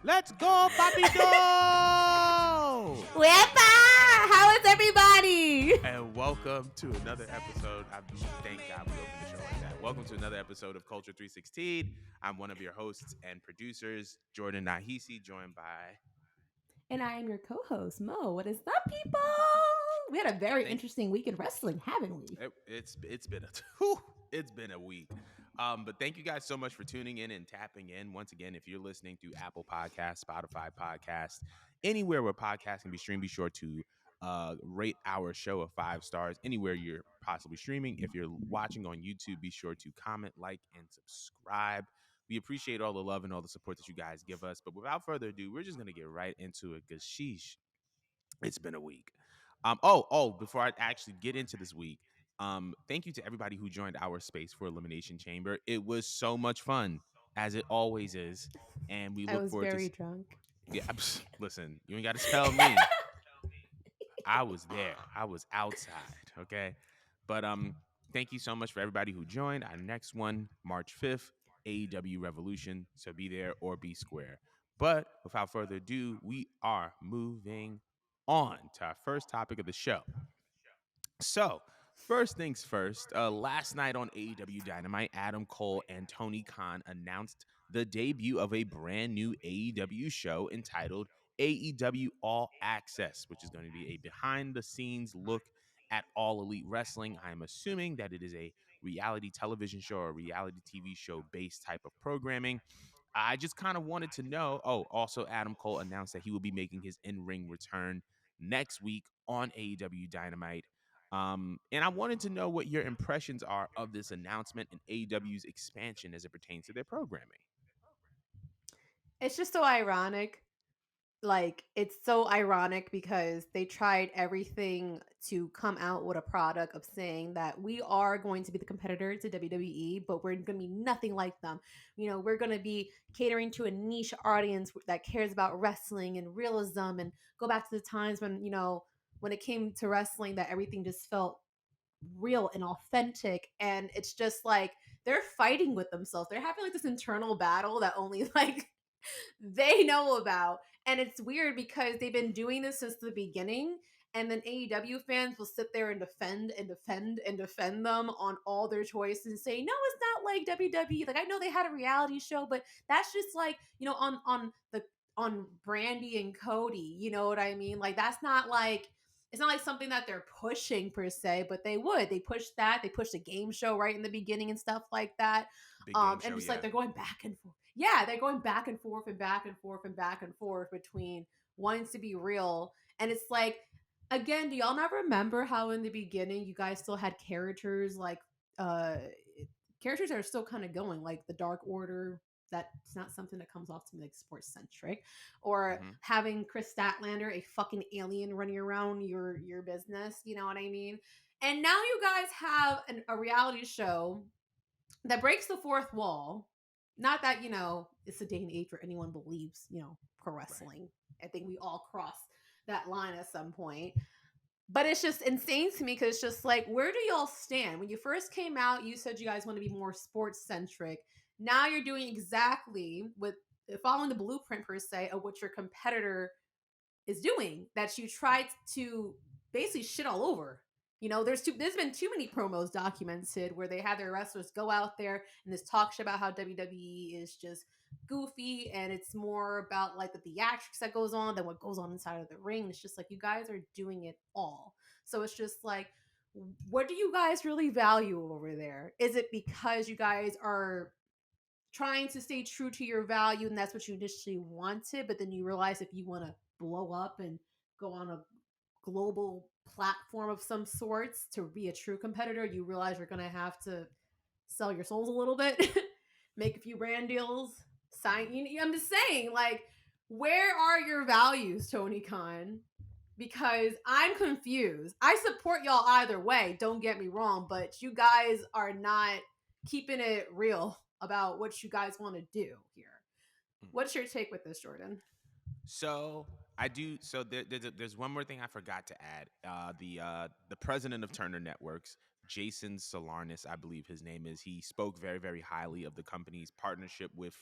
Let's go, papito! Wepa! How is everybody? And welcome to another episode. Thank God we opened the show like that. Welcome to another episode of Culture 316. I'm one of your hosts and producers, Jordan Nahisi, joined by. And I am your co-host, Mo. What is up, people? We had a very Thank. interesting week in wrestling, haven't we? It's been a it's been a week. But thank you guys so much for tuning in and tapping in. Once again, if you're listening through Apple Podcasts, Spotify Podcasts, anywhere where podcasts can be streamed, be sure to rate our show of 5 stars anywhere you're possibly streaming. If you're watching on YouTube, be sure to comment, like, and subscribe. We appreciate all the love and all the support that you guys give us. But without further ado, we're just gonna get right into it because sheesh, it's been a week. Before I actually get into this week, thank you to everybody who joined our space for Elimination Chamber. It was so much fun, as it always is, and we I look was forward to. very drunk. Yeah, listen, you ain't got to tell me. I was there. I was outside. Okay, but thank you so much for everybody who joined. Our next one, March 5th, AEW Revolution. So be there or be square. But without further ado, we are moving on to our first topic of the show. So, first things first, last night on AEW Dynamite, Adam Cole and Tony Khan announced the debut of a brand new AEW show entitled AEW All Access, which is going to be a behind the scenes look at All Elite Wrestling. I'm assuming that it is a reality television show or reality TV show based type of programming. I just kind of wanted to know. Oh, also, Adam Cole announced that he will be making his in ring return next week on AEW Dynamite. And I wanted to know what your impressions are of this announcement and AEW's expansion as it pertains to their programming. It's just so ironic. Like, it's so ironic because they tried everything to come out with a product of saying that we are going to be the competitor to WWE, but we're going to be nothing like them. You know, we're going to be catering to a niche audience that cares about wrestling and realism, and go back to the times when, when it came to wrestling, that everything just felt real and authentic. And it's just like they're fighting with themselves. They're having like this internal battle that only like they know about. And it's weird because they've been doing this since the beginning. And then AEW fans will sit there and defend and defend and defend them on all their choices and say, no, it's not like WWE. Like, I know they had a reality show, but that's just like, on Brandy and Cody, you know what I mean? Like, that's not like, it's not like something that they're pushing per se, but they push that. They push the game show right in the beginning and stuff like that. Big game And show, just yeah. like they're going back and forth. Yeah, they're going back and forth and back and forth and back and forth between wanting to be real. And it's like, again, do y'all not remember how in the beginning you guys still had characters like uh characters that are still kind of going, like the Dark Order? That's not something that comes off to me like sports centric, or Mm-hmm. having Chris Statlander, a fucking alien running around your business. You know what I mean? And now you guys have a reality show that breaks the fourth wall. Not that, it's a day and age where anyone believes, pro Right. wrestling. I think we all cross that line at some point. But it's just insane to me because it's just like, where do y'all stand? When you first came out, you said you guys want to be more sports centric. Now you're doing exactly with following the blueprint per se of what your competitor is doing, that you tried to basically shit all over. There's been too many promos documented where they had their wrestlers go out there and just talk shit about how WWE is just goofy, and it's more about like the theatrics that goes on than what goes on inside of the ring. It's just like you guys are doing it all. So it's just like, what do you guys really value over there? Is it because you guys are trying to stay true to your value and that's what you initially wanted, but then you realize if you want to blow up and go on a global platform of some sorts to be a true competitor, you realize you're going to have to sell your souls a little bit, make a few brand deals, sign. I'm just saying, like, where are your values, Tony Khan? Because I'm confused. I support y'all either way, don't get me wrong, but you guys are not keeping it real about what you guys want to do here. What's your take with this, Jordan? So I do. So there's one more thing I forgot to add. The president of Turner Networks, Jason Solarnis, I believe his name is. He spoke very, very highly of the company's partnership with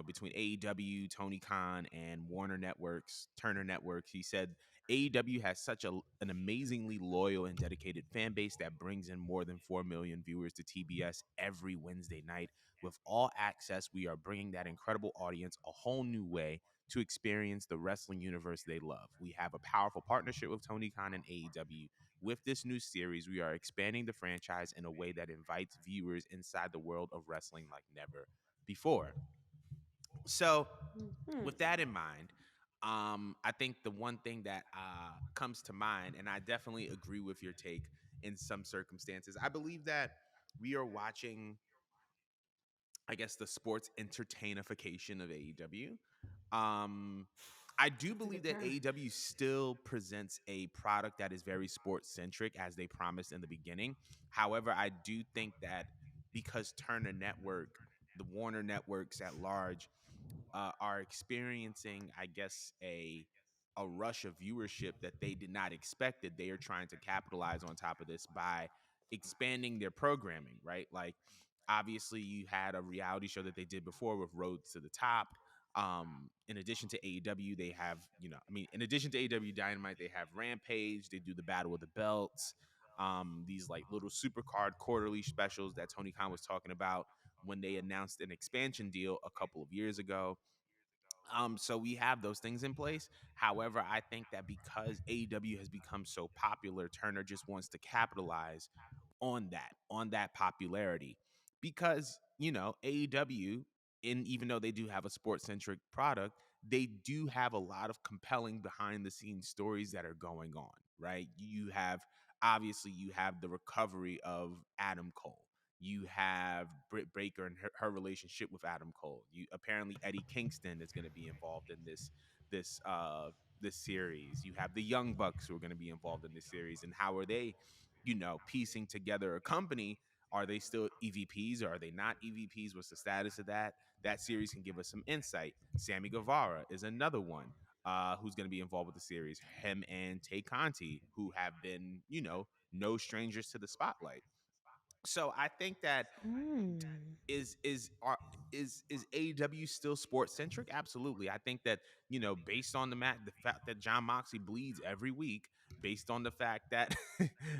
between AEW, Tony Khan, and Warner Networks, Turner Networks. He said AEW has such an amazingly loyal and dedicated fan base that brings in more than 4 million viewers to TBS every Wednesday night. With All Access, we are bringing that incredible audience a whole new way to experience the wrestling universe they love. We have a powerful partnership with Tony Khan and AEW. With this new series, we are expanding the franchise in a way that invites viewers inside the world of wrestling like never before. So, Mhm. with that in mind, I think the one thing that comes to mind, and I definitely agree with your take in some circumstances, I believe that we are watching, I guess, the sports entertainification of AEW. Um, I do That's a believe good that term. AEW still presents a product that is very sports centric, as they promised in the beginning. However, I do think that because Turner Network, the Warner networks at large, are experiencing, I guess, a rush of viewership that they did not expect. That they are trying to capitalize on top of this by expanding their programming, right? Like, obviously, you had a reality show that they did before with Roads to the Top. In addition to AEW, they have, in addition to AEW Dynamite, they have Rampage. They do the Battle of the Belts. These like little super card quarterly specials that Tony Khan was talking about when they announced an expansion deal a couple of years ago. So we have those things in place. However, I think that because AEW has become so popular, Turner just wants to capitalize on that popularity. Because, AEW, and even though they do have a sports centric product, they do have a lot of compelling behind the scenes stories that are going on, right? You have the recovery of Adam Cole. You have Britt Baker and her relationship with Adam Cole. You apparently Eddie Kingston is going to be involved in this series. You have the Young Bucks who are going to be involved in this series, and how are they, piecing together a company? Are they still EVPs or are they not EVPs? What's the status of that? That series can give us some insight. Sammy Guevara is another one who's going to be involved with the series. Him and Tay Conti, who have been, no strangers to the spotlight. So I think that Mm. is AEW still sports centric? Absolutely. I think that, based on the fact that John Moxley bleeds every week, based on the fact that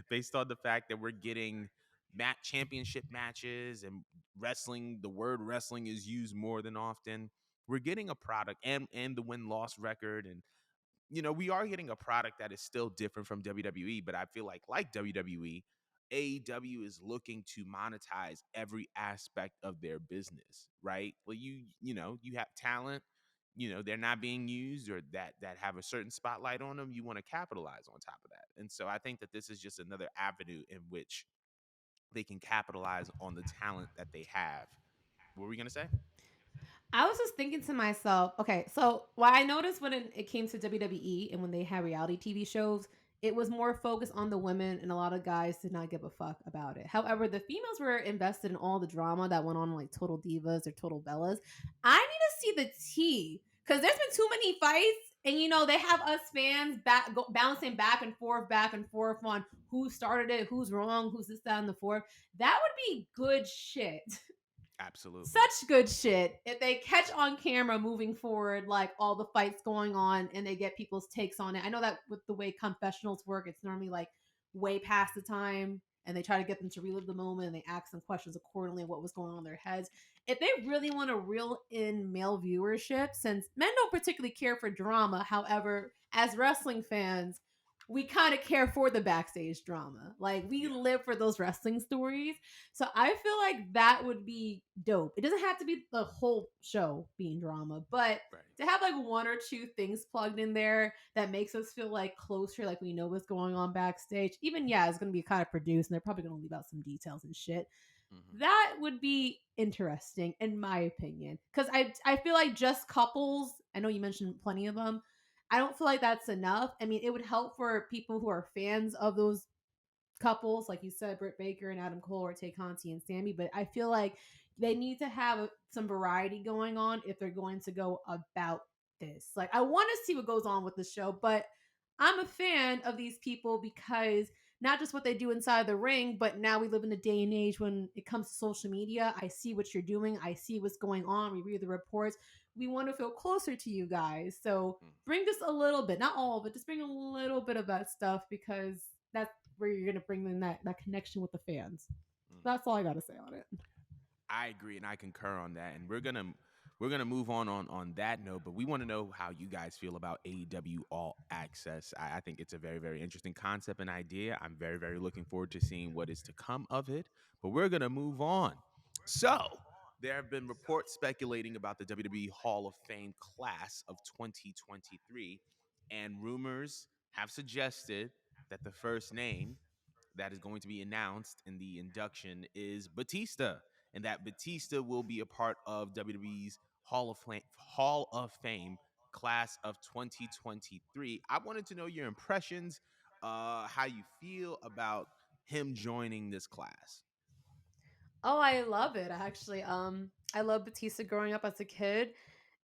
based on the fact that we're getting championship matches and wrestling, the word wrestling is used more than often. We're getting a product and the win loss record, and we are getting a product that is still different from WWE, but I feel like WWE, AEW is looking to monetize every aspect of their business, right? Well, you have talent, they're not being used or that have a certain spotlight on them, you want to capitalize on top of that. And so I think that this is just another avenue in which they can capitalize on the talent that they have. What were we going to say? I was just thinking to myself, okay, so what I noticed when it came to WWE and when they had reality TV shows, it was more focused on the women, and a lot of guys did not give a fuck about it. However, the females were invested in all the drama that went on, like Total Divas or Total Bellas. I need to see the tea because there's been too many fights, and they have us fans bouncing back and forth on who started it, who's wrong, who's this, that, and the fourth. That would be good shit. Absolutely. Such good shit. If they catch on camera moving forward, like all the fights going on, and they get people's takes on it. I know that with the way confessionals work, it's normally like way past the time, and they try to get them to relive the moment, and they ask them questions accordingly what was going on in their heads. If they really want to reel in male viewership, since men don't particularly care for drama, however, as wrestling fans, we kind of care for the backstage drama. Like we Yeah. live for those wrestling stories. So I feel like that would be dope. It doesn't have to be the whole show being drama, but Right. to have like one or two things plugged in there that makes us feel like closer, like we know what's going on backstage. Even yeah, it's gonna be kind of produced and they're probably gonna leave out some details and shit. Hmm. That would be interesting in my opinion. Cause I feel like just couples, I know you mentioned plenty of them. I don't feel like that's enough. I mean, it would help for people who are fans of those couples, like you said, Britt Baker and Adam Cole, or Tay Conti and Sammy. But I feel like they need to have some variety going on if they're going to go about this. Like, I want to see what goes on with the show, but I'm a fan of these people because not just what they do inside the ring, but now we live in a day and age when it comes to social media. I see what you're doing, I see what's going on, we read the reports. We want to feel closer to you guys. So Mm, bring just a little bit, not all, but just bring a little bit of that stuff because that's where you're gonna bring in that connection with the fans. mm. That's all I gotta say on it. I agree and I concur on that. And we're gonna move on that note, but we want to know how you guys feel about AEW All Access. I think it's a very, very interesting concept and idea. I'm very, very looking forward to seeing what is to come of it. But we're gonna move on. So there have been reports speculating about the WWE Hall of Fame class of 2023, and rumors have suggested that the first name that is going to be announced in the induction is Batista, and that Batista will be a part of WWE's Hall of Fame class of 2023. I wanted to know your impressions, how you feel about him joining this class. Oh, I love it actually. I love Batista growing up as a kid,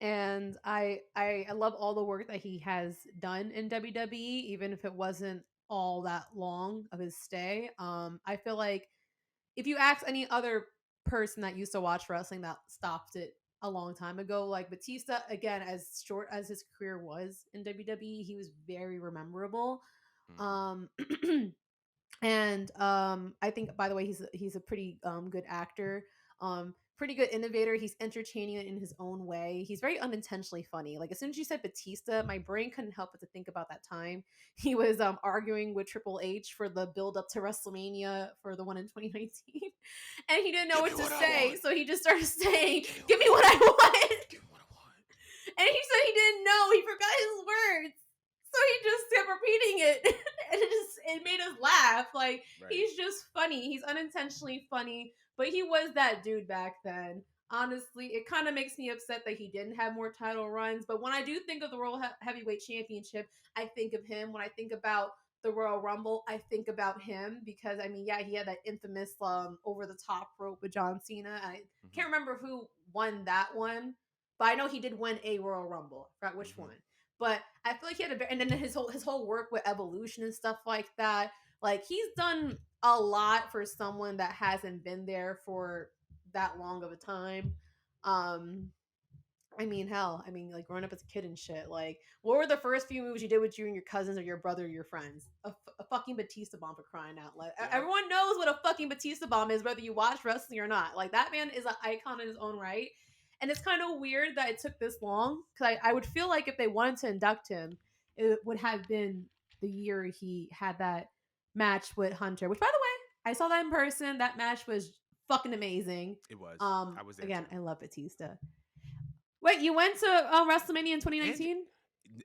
and I love all the work that he has done in WWE, even if it wasn't all that long of his stay. I feel like if you ask any other person that used to watch wrestling that stopped it a long time ago, like Batista, again, as short as his career was in WWE, he was very rememberable. Mm-hmm. Um, and I think, by the way, he's a pretty good actor, pretty good innovator. He's entertaining in his own way. He's very unintentionally funny. Like as soon as you said Batista, my brain couldn't help but to think about that time he was arguing with Triple H for the build up to WrestleMania for the one in 2019, and he didn't know Give me what to what I say, want. so he just started saying, Give me "Give what me I what I want. want." Give me what I want. And he said he didn't know. He forgot his words. So he just kept repeating it. And it made us laugh. Like Right. he's just funny. He's unintentionally funny. But he was that dude back then. Honestly, it kind of makes me upset that he didn't have more title runs. But when I do think of the World Heavyweight Championship, I think of him. When I think about the Royal Rumble, I think about him because I mean, yeah, he had that infamous over the top rope with John Cena. I Mm-hmm. can't remember who won that one, but I know he did win a Royal Rumble. I forgot which Mm-hmm. one. But I feel like he had and then his whole work with Evolution and stuff like that. Like he's done a lot for someone that hasn't been there for that long of a time. Um, I mean, hell, I mean, like growing up as a kid and shit. Like, what were the first few moves you did with you and your cousins or your brother or your friends? A fucking Batista bomb, for crying out loud. Yep. Everyone knows what a fucking Batista bomb is, whether you watch wrestling or not. Like, that man is an icon in his own right. And it's kind of weird that it took this long because I would feel like if they wanted to induct him, it would have been the year he had that match with Hunter, which, by the way, I saw that in person. That match was fucking amazing. It was. I was there Again, too. I love Batista. Wait, you went to WrestleMania in Angie, 2019?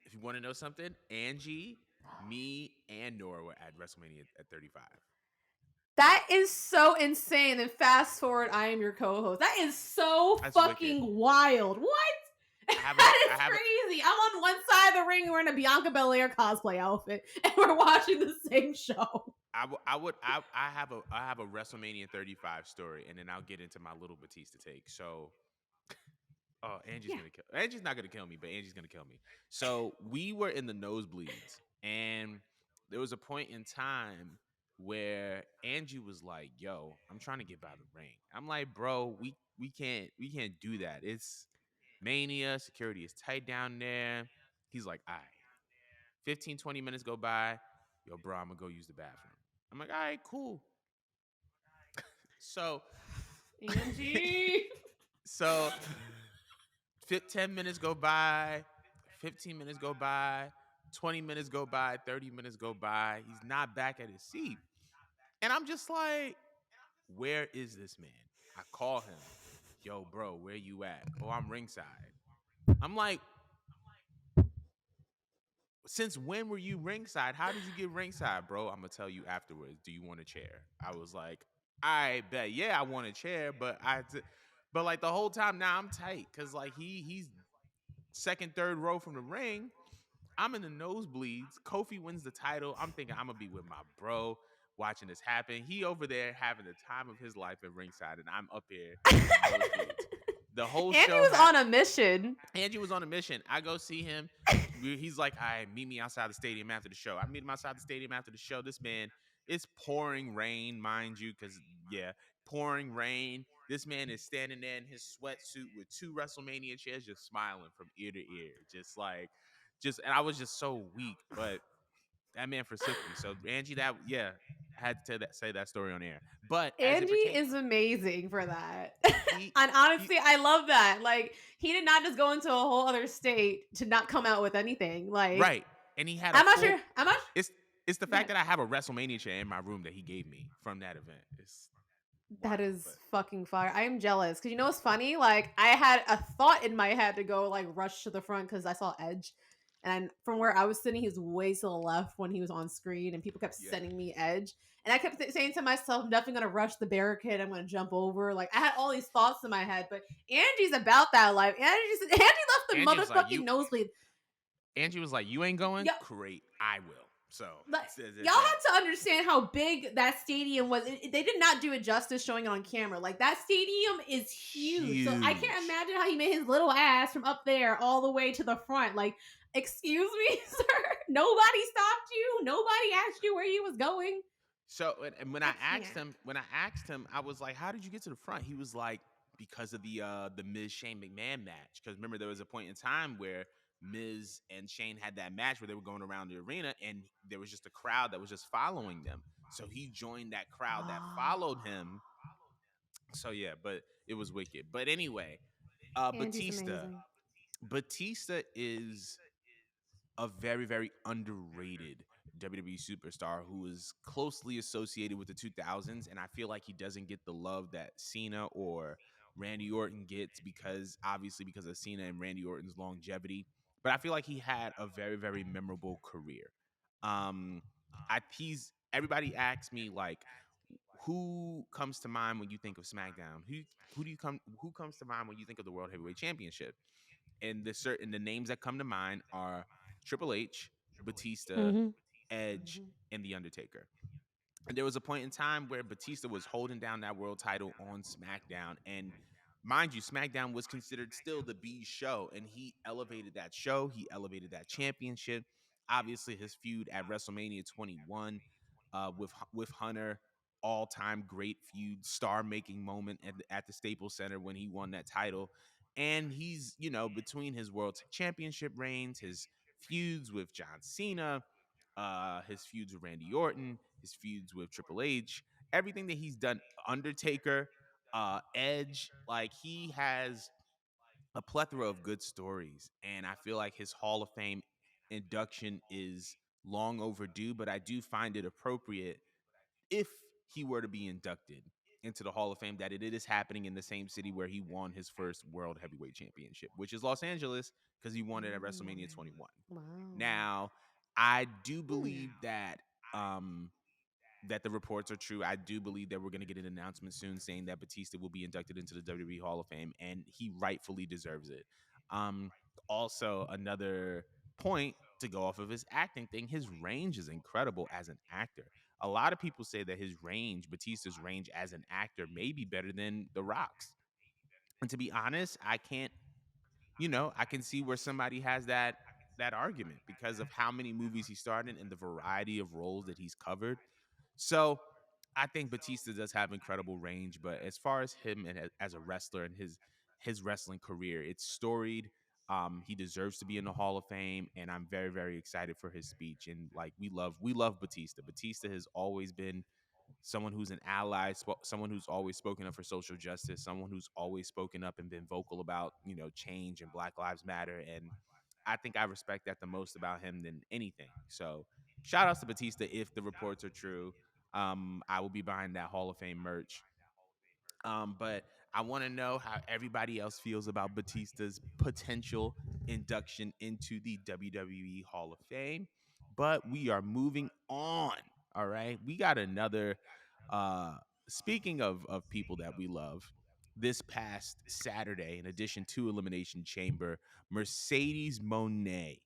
if you want to know something, Angie, me, and Nora were at WrestleMania at 35. That is so insane. And fast forward, I am your co-host. That is so That's wicked. fucking wild. What? I have a, That I is have a, crazy. I'm on one side of the ring wearing a Bianca Belair cosplay outfit, and we're watching the same show. I have a WrestleMania 35 story, and then I'll get into my little Batista take. So, oh, Yeah. Angie's not gonna kill me, but Angie's gonna kill me. So we were in the nosebleeds, and there was a point in time where Angie was like, "Yo, I'm trying to get by the ring." I'm like, "Bro, we can't do that. It's Mania. Security is tight down there." He's like, "All right." 15, 20 minutes go by. Yo, bro, I'm gonna go use the bathroom. I'm like, all right, cool. So, Angie. so 10 minutes go by, 15 minutes go by, 20 minutes go by, 30 minutes go by. He's not back at his seat. And I'm just like, where is this man? I call him. Yo, bro, where you at? Oh, I'm ringside. I'm like, since when were you ringside? How did you get ringside, bro? I'm gonna tell you afterwards. Do you want a chair? I was like, I bet, yeah, I want a chair, but like the whole time now I'm tight because like he's second, third row from the ring. I'm in the nosebleeds. Kofi wins the title. I'm thinking I'm gonna be with my bro watching this happen. He over there having the time of his life at ringside, and I'm up here in the nosebleeds. The whole Angie show was had on a mission. Angie was on a mission. I go see him. He's like, "I meet me outside the stadium after the show." I meet him outside the stadium after the show. This man It's pouring rain, mind you, because yeah, pouring rain. This man is standing there in his sweatsuit with two WrestleMania chairs, just smiling from ear to ear, just like, just. And I was just so weak, but that man forsook me. So Angie, that yeah, I had to say that story on air. But as it Andy pertains, is amazing for that. he And he honestly, I love that. Like, he did not just go into a whole other state to not come out with anything. Like, right, and he had a I'm not full. sure. I'm not. It's it's the Go fact ahead. that I have a WrestleMania chair in my room that he gave me from that event. It's That wild, is but fucking fire. I am jealous because you know what's funny? Like, I had a thought in my head to go like rush to the front because I saw Edge, and from where I was sitting, he was way to the left when he was on screen, and people kept yeah. sending me Edge, and I kept saying to myself, "I'm definitely gonna rush the barricade. I'm gonna jump over." Like, I had all these thoughts in my head, but Angie's about that life. Angie left the Angie was like, motherfucking "You." nosebleed. Angie was like, "You ain't going? Yeah, Great, I will." So like, there's y'all that. have to understand how big that stadium was. They did not do it justice showing it on camera. Like, that stadium is huge. So I can't Huge. imagine how he made his little ass from up there all the way to the front. Like, excuse me, sir. Nobody stopped you. Nobody asked you where you was going. So and I can't. when I asked him, I was like, "How did you get to the front?" He was like, "Because of the Miz Shane McMahon match." Because remember, there was a point in time where Miz and Shane had that match where they were going around the arena, and there was just a crowd that was just following them. So he joined that crowd that followed Oh, him. So yeah, but it was wicked. But anyway, Angie's Batista. amazing. Batista is a very, very underrated WWE superstar who is closely associated with the 2000s. And I feel like he doesn't get the love that Cena or Randy Orton gets because obviously because of Cena and Randy Orton's longevity. But I feel like he had a very, very memorable career. Um, he's everybody asks me like, who comes to mind when you think of SmackDown? Who comes to mind when you think of the World Heavyweight Championship? And the names that come to mind are Triple H, Batista, Mm-hmm. Edge, and The Undertaker. And there was a point in time where Batista was holding down that world title on SmackDown. And mind you, SmackDown was considered still the B show. And he elevated that show, he elevated that championship. Obviously, his feud at WrestleMania 21 with Hunter, all time great feud, star making moment at the Staples Center when he won that title. And he's, between his world championship reigns, his feuds with John Cena, his feuds with Randy Orton, his feuds with Triple H, everything that he's done, Undertaker, Edge, like he has a plethora of good stories. And I feel like his Hall of Fame induction is long overdue, but I do find it appropriate if he were to be inducted into the Hall of Fame that it is happening in the same city where he won his first World Heavyweight Championship, which is Los Angeles, because he won it at WrestleMania Mm. 21. Wow. Now, I do Hmm. believe um that the reports are true. I do believe that we're going to get an announcement soon saying that Batista will be inducted into the WWE Hall of Fame, and he rightfully deserves it. Um, Also, another point to go off of his acting thing, his range is incredible as an actor. A lot of people say that his range, Batista's range as an actor, may be better than The Rock's. And to be honest, I can't, I can see where somebody has that argument because of how many movies he starred in and the variety of roles that he's covered. So I think Batista does have incredible range, but as far as him and as a wrestler and his wrestling career, it's storied. He deserves to be in the Hall of Fame, and I'm very, very excited for his speech. And like we love Batista. Batista has always been someone who's an ally, someone who's always spoken up for social justice, someone who's always spoken up and been vocal about change and Black Lives Matter. And I think I respect that the most about him than anything. So shout outs to Batista if the reports are true. I will be buying that Hall of Fame merch. But I want to know how everybody else feels about Batista's potential induction into the WWE Hall of Fame. But we are moving on. All right. We got another uh speaking of people that we love. This past Saturday, in addition to Elimination Chamber, Mercedes Monet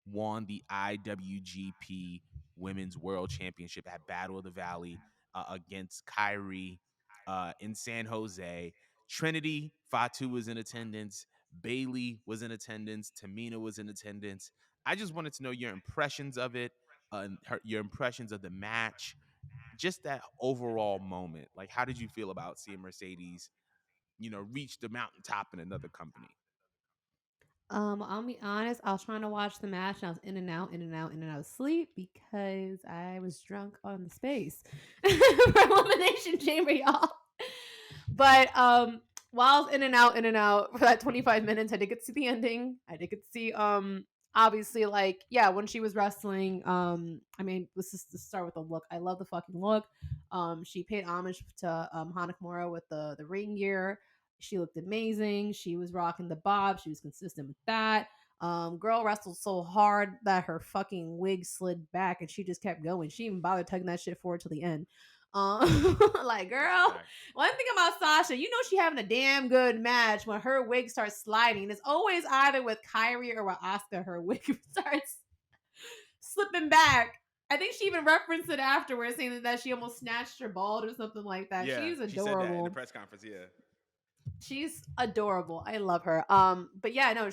won the IWGP Women's World Championship at Battle of the Valley against Kyrie in San Jose. Trinity Fatu was in attendance. Bailey was in attendance. Tamina was in attendance. I just wanted to know your impressions of it, your impressions of the match. just that overall moment. Like, how did you feel about seeing Mercedes, reach the mountaintop in another company? I'll be honest, I was trying to watch the match and I was in and out, in and out, in and out of sleep because I was drunk on the space for Elimination Chamber, y'all. But while I was in and out for that 25 minutes, I did get to see the ending. I did get to see obviously like yeah, when she was wrestling, I mean, let's just start with the look. I love the fucking look. She paid homage to Hana Kimura with the ring gear. She looked amazing. She was rocking the bob. She was consistent with that. Girl wrestled so hard that her fucking wig slid back and she just kept going. She even bothered tugging that shit forward to the end. Like, That's a girl, fact. one thing about Sasha, you know she having a damn good match when her wig starts sliding. It's always either with Kyrie or with Asuka. Her wig starts slipping back. I think she even referenced it afterwards, saying that she almost snatched her bald or something like that. Yeah, She's she said that in the adorable. press conference. Yeah. She's adorable. I love her. But yeah, no,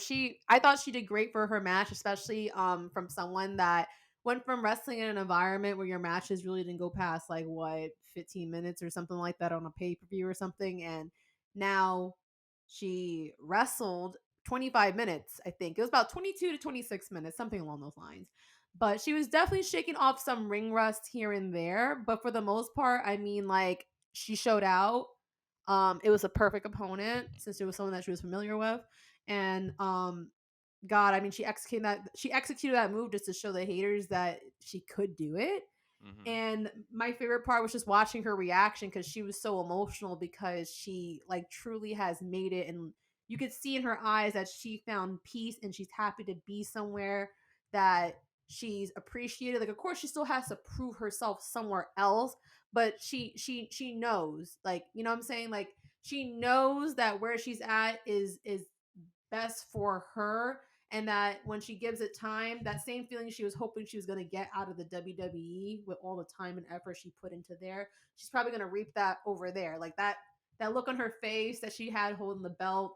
I thought she did great for her match, especially from someone that went from wrestling in an environment where your matches really didn't go past like what 15 minutes or something like that on a pay-per-view or something, and now she wrestled 25 minutes, I think. It was about 22 to 26 minutes, something along those lines. But she was definitely shaking off some ring rust here and there, but for the most part, I mean like she showed out. It was a perfect opponent since it was someone that she was familiar with, and God, I mean, she executed that move just to show the haters that she could do it. Mm-hmm. And my favorite part was just watching her reaction because she was so emotional because she like truly has made it, and you could see in her eyes that she found peace and she's happy to be somewhere that she's appreciated. Like, of course, she still has to prove herself somewhere else, but she knows, like, you know what I'm saying, like she knows that where she's at is best for her, and that when she gives it time, that same feeling she was hoping she was going to get out of the WWE with all the time and effort she put into there, she's probably going to reap that over there. Like that look on her face that she had holding the belt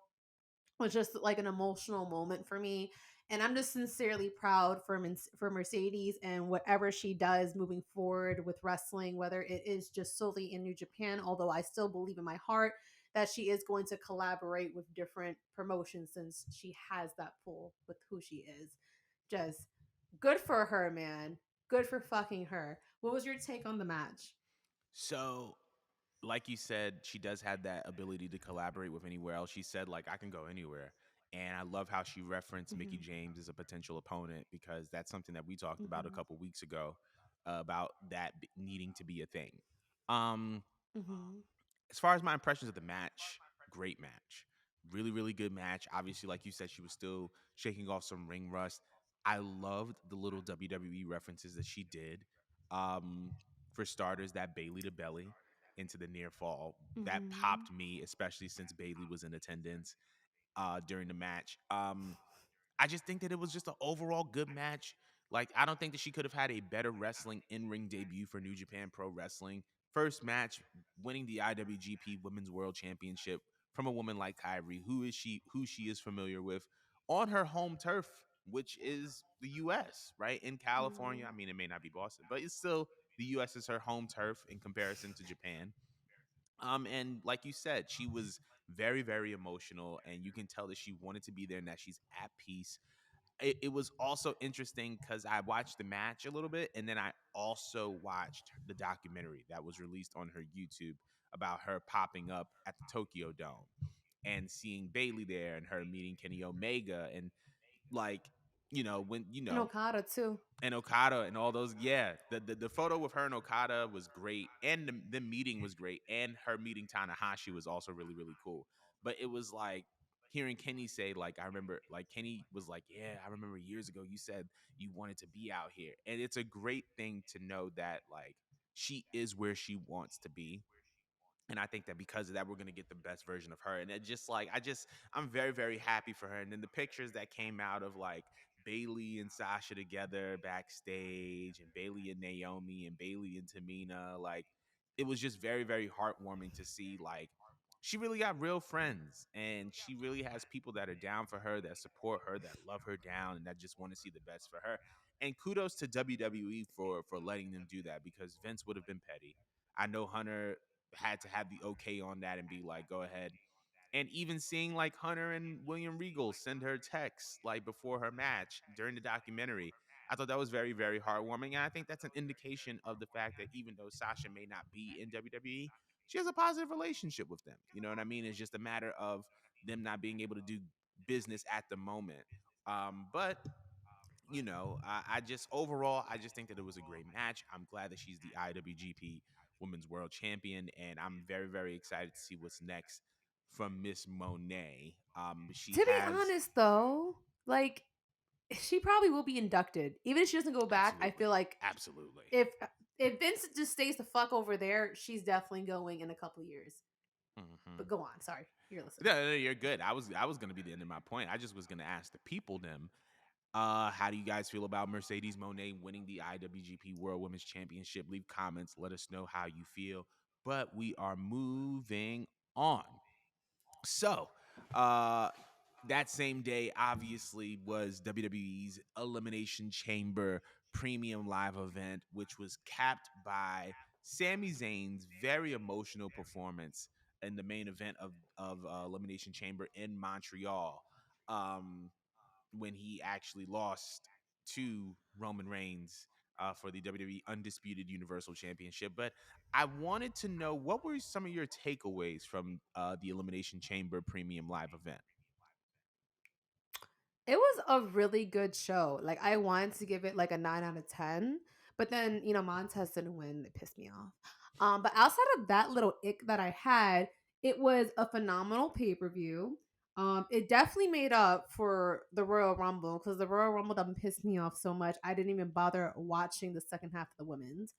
was just like an emotional moment for me. And I'm just sincerely proud for Mercedes and whatever she does moving forward with wrestling, whether it is just solely in New Japan, although I still believe in my heart that she is going to collaborate with different promotions since she has that pull with who she is. Just good for her, man. Good for fucking her. What was your take on the match? So, like you said, she does have that ability to collaborate with anywhere else. She said, like, I can go anywhere. And I love how she referenced Mickey Mm-hmm. James as a potential opponent because that's something that we talked about a Mm-hmm. couple weeks ago, about that needing to be a thing. Um, Mm-hmm. as far as my impressions of the match, great match. Really, really good match. Obviously, like you said, she was still shaking off some ring rust. I loved the little WWE references that she did. Um, for starters, that Bailey to belly into the near fall, that Mm-hmm. popped me, especially since Bailey was in attendance during the match. I just think that it was just an overall good match. Like, I don't think that she could have had a better wrestling in ring debut for New Japan Pro Wrestling. First match, winning the IWGP Women's World Championship from a woman like Kyrie, who she is familiar with on her home turf, which is the US, right? In California. I mean, it may not be Boston, but it's still the US is her home turf in comparison to Japan. And like you said, she was very, very emotional, and you can tell that she wanted to be there and that she's at peace. It was also interesting because I watched the match a little bit, and then I also watched the documentary that was released on her YouTube about her popping up at the Tokyo Dome and seeing Bailey there and her meeting Kenny Omega and like when And Okada too. and Okada and all those. Yeah, the photo with her and Okada was great, and the meeting was great, and her meeting Tanahashi was also really, really cool. But it was like hearing Kenny say, like, I remember, like, Kenny was like, yeah, I remember years ago you said you wanted to be out here, and it's a great thing to know that like she is where she wants to be. And I think that because of that, we're gonna get the best version of her. And it just like I'm very, very happy for her. And then the pictures that came out of like Bailey and Sasha together backstage, and Bailey and Naomi, and Bailey and Tamina, like it was just very, very heartwarming to see like she really got real friends, and she really has people that are down for her, that support her, that love her down, and that just want to see the best for her. And kudos to WWE for letting them do that, because Vince would have been petty. I know Hunter had to have the okay on that and be like, go ahead. And even seeing like Hunter and William Regal send her texts like before her match during the documentary, I thought that was very, very heartwarming. And I think that's an indication of the fact that even though Sasha may not be in WWE, she has a positive relationship with them. You know what I mean? It's just a matter of them not being able to do business at the moment. But I just overall, I just think that it was a great match. I'm glad that she's the IWGP Women's World Champion, and I'm very, very excited to see what's next from Miss Monet. She To be has honest, though, like she probably will be inducted, even if she doesn't go back. I feel absolutely, like absolutely. if if Vince just stays the fuck over there, she's definitely going in a couple years. Hmm. But go on, sorry, you're listening. No, no, you're good. I was gonna be the end of my point. I just was gonna ask the people them. How do you guys feel about Mercedes Monet winning the IWGP World Women's Championship? Leave comments. Let us know how you feel. But we are moving on. So, uh, that same day, obviously, was WWE's Elimination Chamber Premium Live event, which was capped by Sami Zayn's very emotional performance in the main event of Elimination Chamber in Montreal. Um, when he actually lost to Roman Reigns for the WWE Undisputed Universal Championship. But I wanted to know, what were some of your takeaways from the Elimination Chamber Premium Live event? It was a really good show. Like I wanted to give it like a 9 out of 10, but then Montez didn't win. It pissed me off. But outside of that little ick that I had, it was a phenomenal pay per view. It definitely made up for the Royal Rumble because the Royal Rumble done pissed me off so much I didn't even bother watching the second half of the women's.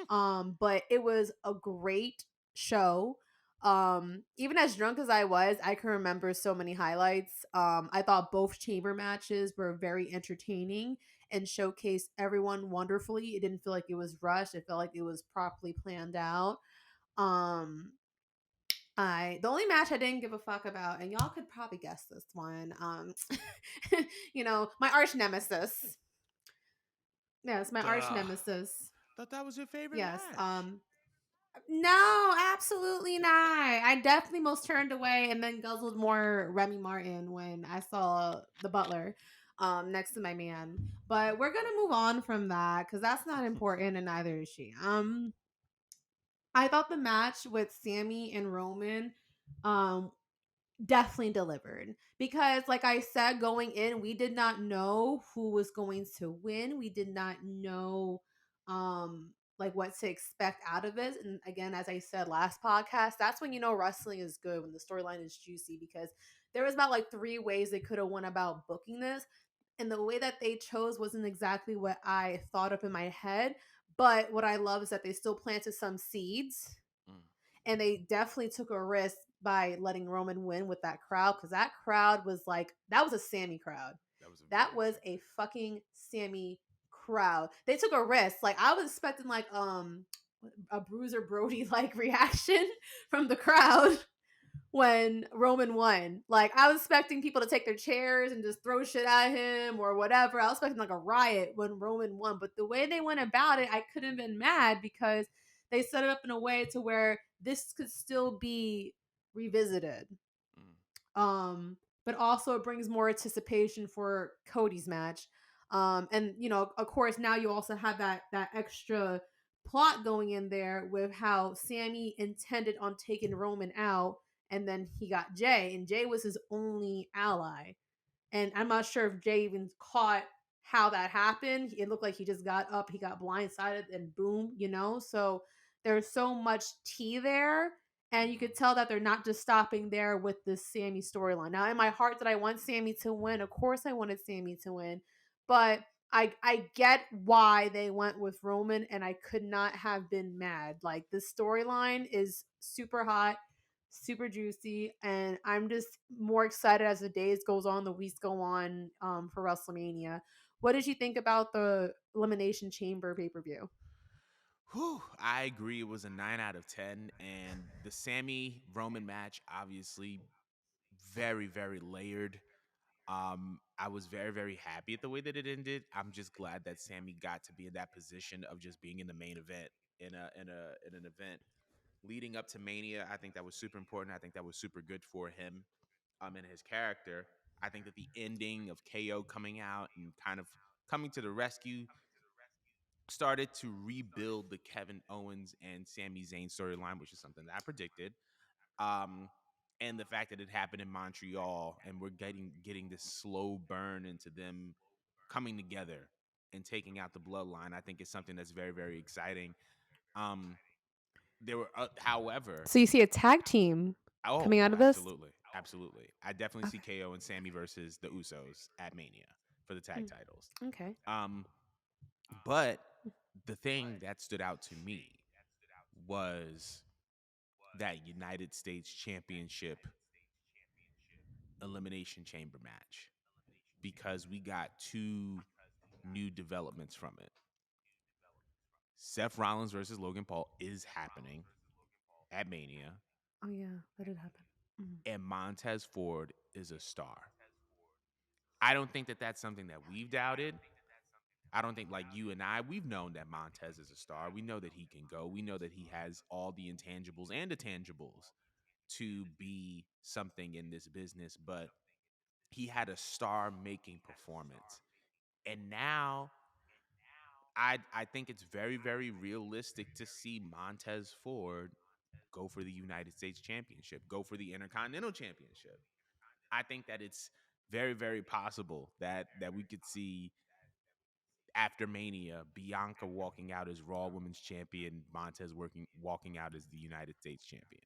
But it was a great show. Even as drunk as I was, I can remember so many highlights. I thought both chamber matches were very entertaining and showcased everyone wonderfully. It didn't feel like it was rushed. It felt like it was properly planned out. Um, I the only match I didn't give a fuck about, and y'all could probably guess this one. My arch nemesis. Yes, my arch Duh. nemesis. Thought that was your favorite Yes. match. No, absolutely not. I definitely most turned away and then guzzled more Remy Martin when I saw the butler next to my man. But we're gonna move on from that because that's not important and neither is she. I thought the match with Sammy and Roman um definitely delivered because like I said going in, we did not know who was going to win. We did not know like what to expect out of it. And again, as I said last podcast, that's when wrestling is good, when the storyline is juicy, because there was about like three ways they could have went about booking this, and the way that they chose wasn't exactly what I thought up in my head. But what I love is that they still planted some seeds, Mm, and they definitely took a risk by letting Roman win with that crowd, because that crowd was like, that was a Sammy crowd. that was a That very was Sammy a crowd. fucking Sammy crowd. They took a risk. Like I was expecting like a Bruiser Brody like reaction from the crowd when Roman won. Like I was expecting people to take their chairs and just throw shit at him or whatever. I was expecting like a riot when Roman won. But the way they went about it, I couldn't have been mad because they set it up in a way to where this could still be revisited. Mm, But also it brings more anticipation for Cody's match. And of course, now you also have that extra plot going in there with how Sammy intended on taking Roman out, and then he got Jay, and Jay was his only ally. And I'm not sure if Jay even caught how that happened. It looked like he just got up, he got blindsided, and boom. So there's so much tea there. And you mhm, could tell that they're not just stopping there with this Sammy storyline. Now, in my heart, did I want Sammy to win? Of course, I wanted Sammy to win. But I get why they went with Roman, and I could not have been mad. Like, this storyline is super hot, super juicy, and I'm just more excited as the days goes on, the weeks go on, for WrestleMania. What did you think about the Elimination Chamber pay per view? Whew, I agree. It was a 9 out of 10, and the Sammy Roman match, obviously, very very layered. I was very very happy at the way that it ended. I'm just glad that Sammy got to be in that position of just being in the main event in an event leading up to Mania. I think that was super important. I think that was super good for him and his character. I think that the ending of KO coming out and kind of coming to the rescue started to rebuild the Kevin Owens and Sami Zayn storyline, which is something that I predicted. Um, and the fact that it happened in Montreal and we're getting this slow burn into them coming together and taking out the bloodline, I think is something that's very very exciting. Um, there were, however, So you see a tag team coming out oh, of this? absolutely, absolutely, I definitely see Okay. KO and Sammy versus the Usos at Mania for the tag Mm, titles. okay. Um, but the thing that stood out to me was that United States Championship Elimination Chamber match because we got two new developments from it. Seth Rollins versus Logan Paul is happening at Mania, Oh yeah, that did happen. Mm. and Montez Ford is a star. I don't think that that's something that we've doubted. I don't think, like you and I, we've known that Montez is a star. We know that he can go. We know that he has all the intangibles and the tangibles to be something in this business, but he had a star making performance. And now I think it's very, very realistic to see Montez Ford go for the United States Championship, go for the Intercontinental Championship. I think that it's very, very possible that we could see after Mania, Bianca walking out as Raw Women's Champion, Montez walking out as the United States Champion.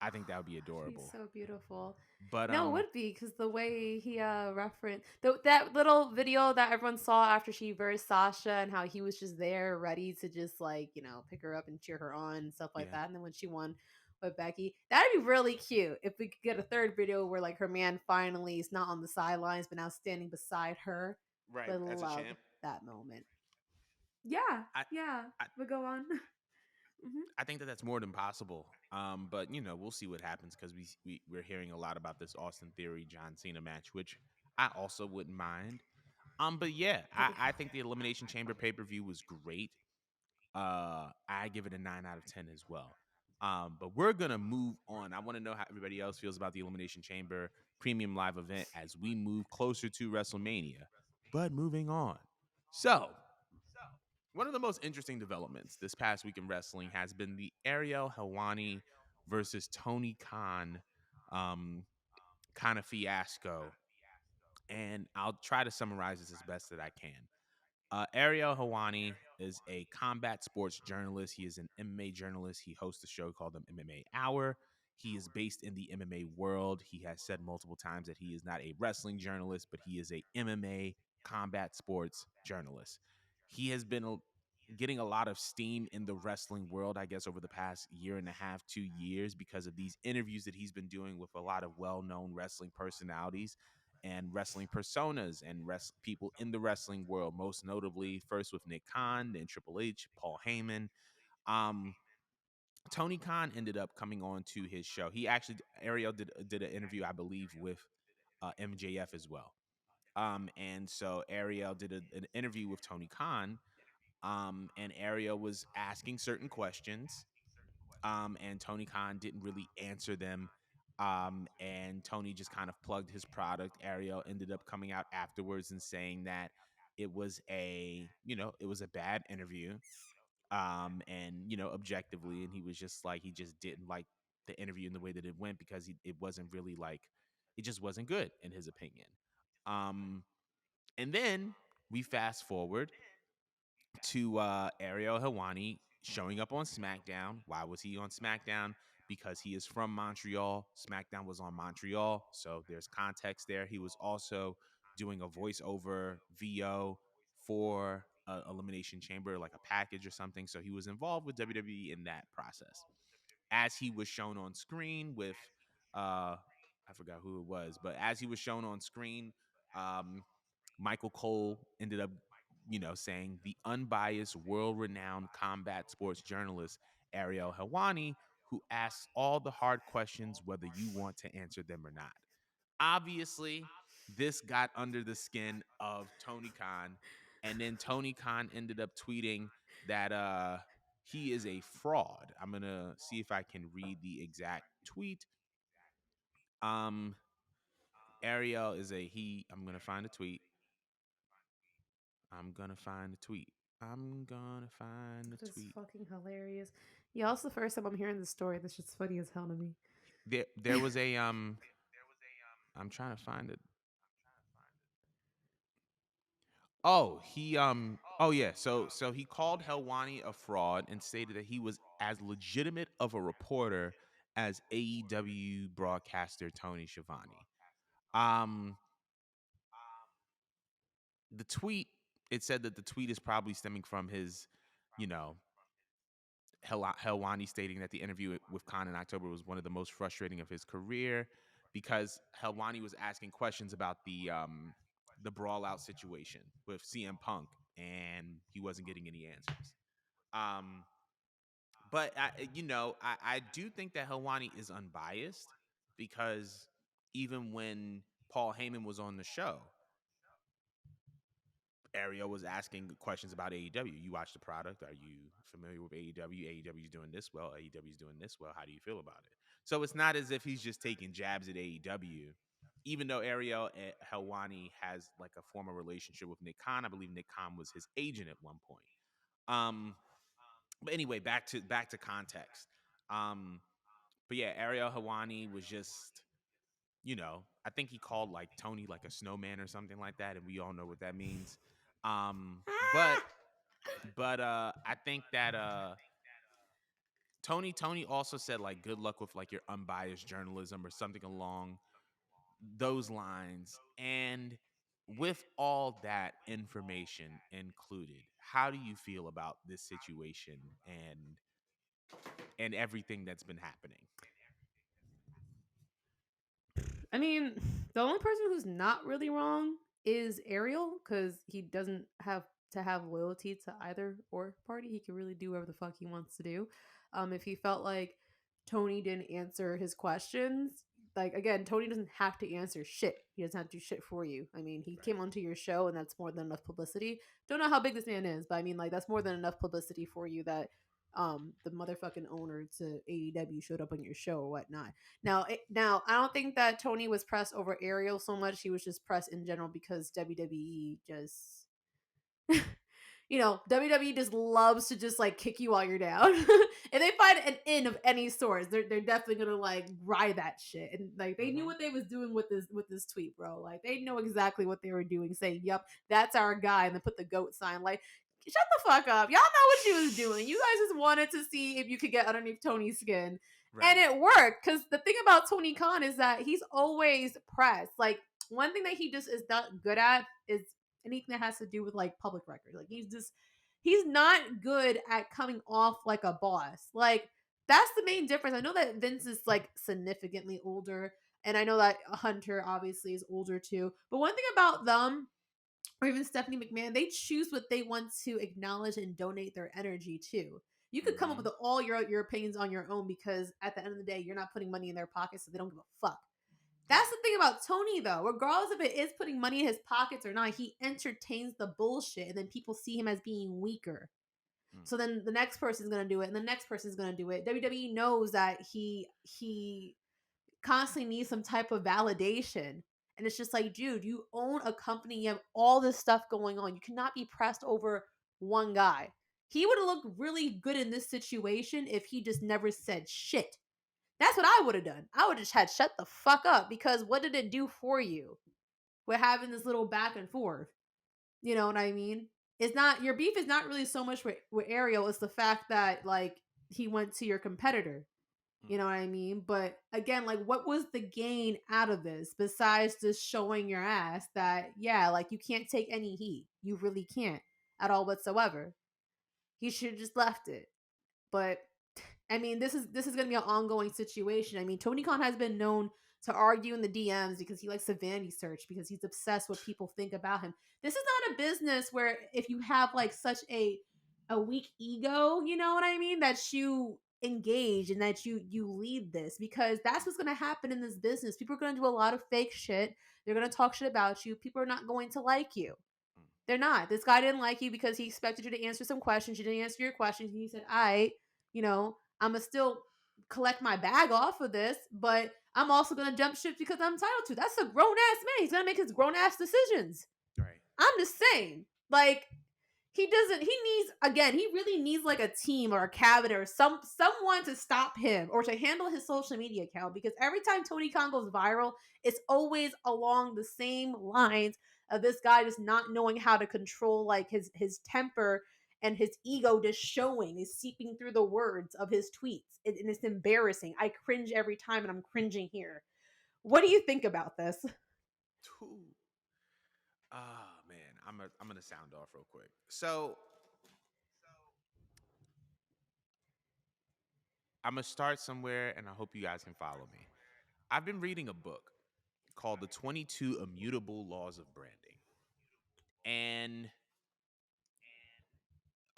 I think that would be He's adorable. so beautiful. But No, it would be because the way he referenced that little video that everyone saw after she versed Sasha and how he was just there ready to just like pick her up and cheer her on and stuff like yeah, that. And then when she won with Becky, that'd be really cute if we could get a third video where like her man finally is not on the sidelines but now standing beside her. right. Would As a love champ, that moment. Yeah, I, yeah. I But go on. Hmm. I think that that's more than possible. But we'll see what happens because we're hearing a lot about this Austin Theory John Cena match, which I also wouldn't mind. But yeah, That'd be I think the Elimination Chamber pay per view was great. I give it a 9 out of 10 as well. But we're gonna move on. I want to know how everybody else feels about the Elimination Chamber premium live event as we move closer to WrestleMania. But moving on. So, one of the most interesting developments this past week in wrestling has been the Ariel Helwani versus Tony Khan um, kind of fiasco. And I'll try to summarize this as best that I can. Ariel Hawani is a combat sports journalist. He is an MMA journalist. He hosts a show called the MMA Hour. He is based in the MMA world. He has said multiple times that he is not a wrestling journalist, but he is a MMA combat sports journalist. He has been getting a lot of steam in the wrestling world, I guess, over the past year and a half, 2 years, because of these interviews that he's been doing with a lot of well-known wrestling personalities and wrestling personas and people in the wrestling world, most notably first with Nick Khan, then Triple H, Paul Heyman. Um, Tony Khan ended up coming on to his show. He actually Ariel did an interview, I believe, with MJF as well. And so Ariel did an interview with Tony Khan, and Ariel was asking certain questions, and Tony Khan didn't really answer them. And Tony just kind of plugged his product. Ariel ended up coming out afterwards and saying that it was a bad interview, and objectively, and he was just like he just didn't like the interview in the way that it went because it wasn't really like it just wasn't good in his opinion. Um, and then we fast forward to Ariel Helwani showing up on SmackDown. Why was he on SmackDown? Because he is from Montreal. SmackDown was on Montreal, so there's context there. He was also doing a voiceover VO for Elimination Chamber, like a package or something. So he was involved with WWE in that process. As he was shown on screen with, I forgot who it was, but as he was shown on screen, um, Michael Cole ended up saying the unbiased, world renowned combat sports journalist Ariel Helwani, who asks all the hard questions whether you want to answer them or not. Obviously, this got under the skin of Tony Khan, and then Tony Khan ended up tweeting that he is a fraud. I'm going to see if I can read the exact tweet. Um Ariel is a he. I'm going to find a tweet. I'm going to find a tweet. I'm going to find a That is tweet. fucking hilarious. Yeah, also the first time I'm hearing the story. This shit's funny as hell to me. There was a I'm trying to find it. Oh yeah, so he called Helwani a fraud and stated that he was as legitimate of a reporter as AEW broadcaster Tony Schiavone. Um the tweet, it said that the tweet is probably stemming from his, you know, Helwani stating that the interview with Khan in October was one of the most frustrating of his career because Helwani was asking questions about the brawl out situation with CM Punk and he wasn't getting any answers. Um, but I do think that Helwani is unbiased because even when Paul Heyman was on the show, Ariel was asking questions about AEW. You watch the product. Are you familiar with AEW? AEW is doing this well. AEW is doing this well. How do you feel about it? So it's not as if he's just taking jabs at AEW. Even though Ariel Helwani has like a former relationship with Nick Khan, I believe Nick Khan was his agent at one point. Um, but anyway, back to context. Um, but yeah, Ariel Helwani was just, I think he called like Tony like a snowman or something like that, and we all know what that means. Um, but I think that Tony also said like good luck with like your unbiased journalism or something along those lines. And with all that information included, how do you feel about this situation and everything that's been happening? I mean, the only person who's not really wrong is Ariel because he doesn't have to have loyalty to either or party. He can really do whatever the fuck he wants to do. If he felt like Tony didn't answer his questions, like again, Tony doesn't have to answer shit. He doesn't have to do shit for you. I mean, he Right. came onto your show and that's more than enough publicity. Don't know how big this man is, but I mean, like that's more than enough publicity for you that the motherfucking owner to AEW showed up on your show or whatnot. Now, I don't think that Tony was pressed over Ariel so much. He was just pressed in general because WWE just, WWE just loves to just like kick you while you're down. If they find an in of any source, they're definitely gonna like ride that shit. And like they knew Mm-hmm. what they was doing with this tweet, bro. Like they know exactly what they were doing, saying, "Yep, that's our guy," and then put the goat sign. Like, shut the fuck up. Y'all know what you was doing. You guys just wanted to see if you could get underneath Tony's skin. And Right. it worked because the thing about Tony Khan is that he's always pressed. Like one thing that he just is not good at is anything that has to do with like public record. Like he's not good at coming off like a boss. Like that's the main difference. I know that Vince is like significantly older, and I know that Hunter obviously is older too. But one thing about them, or even Stephanie McMahon, they choose what they want to acknowledge and donate their energy to. You could come up Mm-hmm. with all your opinions on your own because at the end of the day, you're not putting money in their pockets, so they don't give a fuck. That's Right. the thing about Tony, though. Regardless if it is putting money in his pockets or not, he entertains the bullshit, and then people see him as being weaker. Mm. So then the next person's gonna do it, and the next person's gonna do it. WWE knows that he constantly needs some type of validation. And it's just like, dude, you own a company, you have all this stuff going on. You cannot be pressed over one guy. He would have looked really good in this situation if he just never said shit. That's what I would have done. I would have just had shut the fuck up because what did it do for you? We're having this little back and forth. You know what I mean? It's not your beef is not really so much with Ariel, it's the fact that like he went to your competitor. Mm. You know what I mean? But again, like what was the gain out of this besides just showing your ass that yeah, like you can't take any heat. You really can't at all whatsoever. He should have just left it. But I mean, this is going to be an ongoing situation. I mean, Tony Khan has been known to argue in the DMs because he likes to vanity search because he's obsessed with what people think about him. This is not a business where if you have like such a weak ego, you know what I mean, that you engage and that you lead this, because that's what's going to happen in this business. People are going to do a lot of fake shit. They're going to talk shit about you. People are not going to like you. Mm. They're not. This guy didn't like you because he expected you to answer some questions. You didn't answer your questions. And he said, I'm going to still collect my bag off of this, but I'm also going to jump ship because I'm entitled to. That's a grown ass man. He's going to make his grown ass decisions. Right. I'm just saying. Like, he doesn't, he needs, again, he really needs like a team or a cabinet or someone to stop him or to handle his social media account, because every time Tony Khan goes viral, it's always along the same lines of this guy just not knowing how to control like his temper, and his ego just showing is seeping through the words of his tweets. And it's embarrassing. I cringe every time, and I'm cringing here. What do you think about this? Ooh. Ah, man, I'm gonna sound off real quick. So I'm gonna start somewhere, and I hope you guys can follow me. I've been reading a book called "The 22 Immutable Laws of Branding," and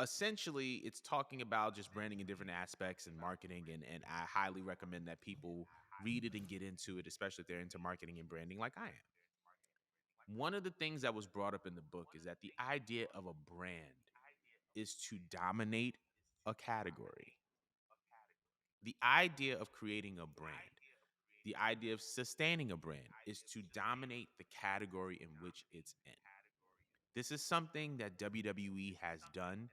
essentially, it's talking about just branding in different aspects and marketing. And I highly recommend that people read it and get into it, especially if they're into marketing and branding, like I am. One of the things that was brought up in the book is that the idea of a brand is to dominate a category. The idea of creating a brand, the idea of sustaining a brand is to dominate the category in which it's in. This is something that WWE has done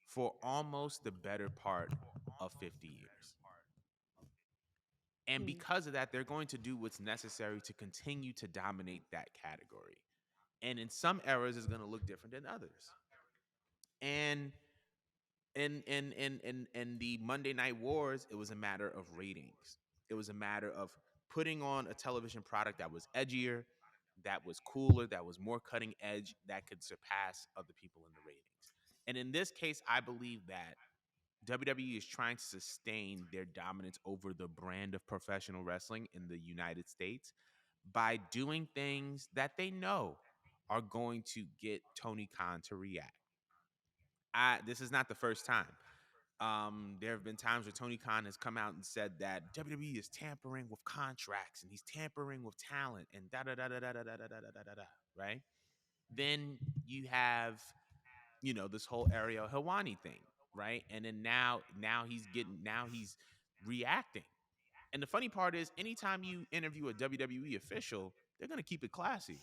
for almost the better part of 50 years. And Mm, because of that, they're going to do what's necessary to continue to dominate that category. And in some eras, it's going to look different than others. And in the Monday Night Wars, it was a matter of ratings. It was a matter of putting on a television product that was edgier, that was cooler, that was more cutting edge, that could surpass other people in the ratings. And in this case, I believe that WWE is trying to sustain their dominance over the brand of professional wrestling in the United States by doing things that they know are going to get Tony Khan to react. This is not the first time. There have been times where Tony Khan has come out and said that WWE is tampering with contracts and he's tampering with talent and da da da da da da da da da da da da. Right? Then you have this whole Ariel Helwani thing, right? And then now he's reacting. And the funny part is, anytime you interview a WWE official, they're gonna keep it classy.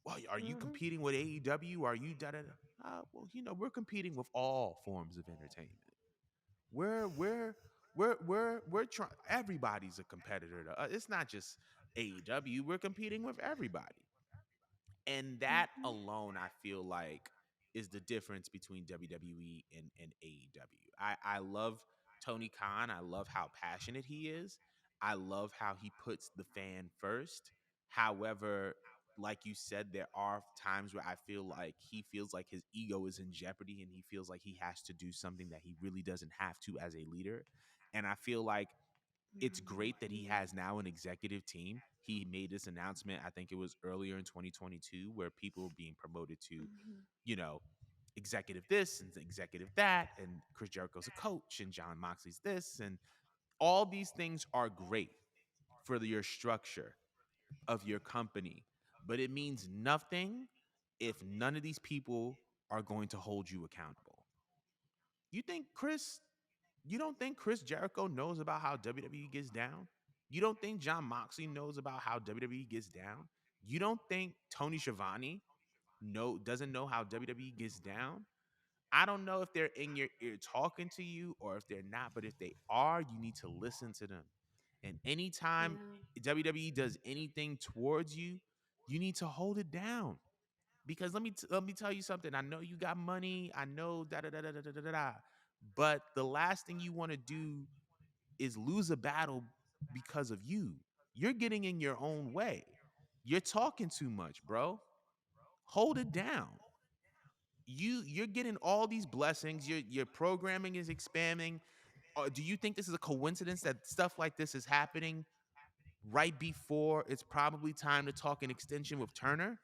Well, are you mhm, competing with AEW? Are you da da da? Well, we're competing with all forms of entertainment. We're we're we're trying. Everybody's a competitor to us. It's not just AEW. We're competing with everybody. And that mhm, alone, I feel like, is the difference between WWE and AEW. I love Tony Khan. I love how passionate he is. I love how he puts the fan first. However, like you said, there are times where I feel like he feels like his ego is in jeopardy and he feels like he has to do something that he really doesn't have to as a leader. And I feel like it's great that he mhm, has now an executive team. He made this announcement, I think it was earlier in 2022, where people were being promoted to, mhm, you know, executive this and executive that, and Chris Jericho's a coach, and John Moxley's this, and all these things are great for your structure of your company, but it means nothing if none of these people are going to hold you accountable. You think Chris You don't think Chris Jericho knows about how WWE gets down? You don't think John Moxley knows about how WWE gets down? You don't think Tony Schiavone doesn't know how WWE gets down? I don't know if they're in your ear talking to you or if they're not, but if they are, you need to listen to them. And anytime yeah, WWE does anything towards you, you need to hold it down. Because let me tell you something. I know you got money. I know da da da da da da da da. But the last thing you want to do is lose a battle because of you. You're getting in your own way. You're talking too much, bro. Hold it down. You're getting all these blessings. Your programming is expanding. Do you think this is a coincidence that stuff like this is happening right before it's probably time to talk an extension with Turner.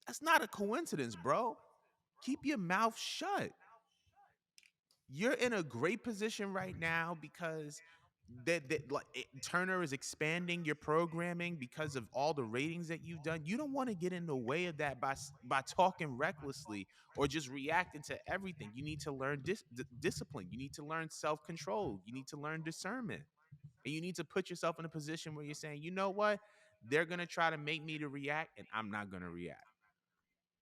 That's not a coincidence, bro. Keep your mouth shut. You're in a great position right now because Turner is expanding your programming because of all the ratings that you've done. You don't want to get in the way of that by talking recklessly or just reacting to everything. You need to learn discipline. You need to learn self control. You need to learn discernment, and you need to put yourself in a position where you're saying, you know what, they're gonna try to make me to react, and I'm not gonna react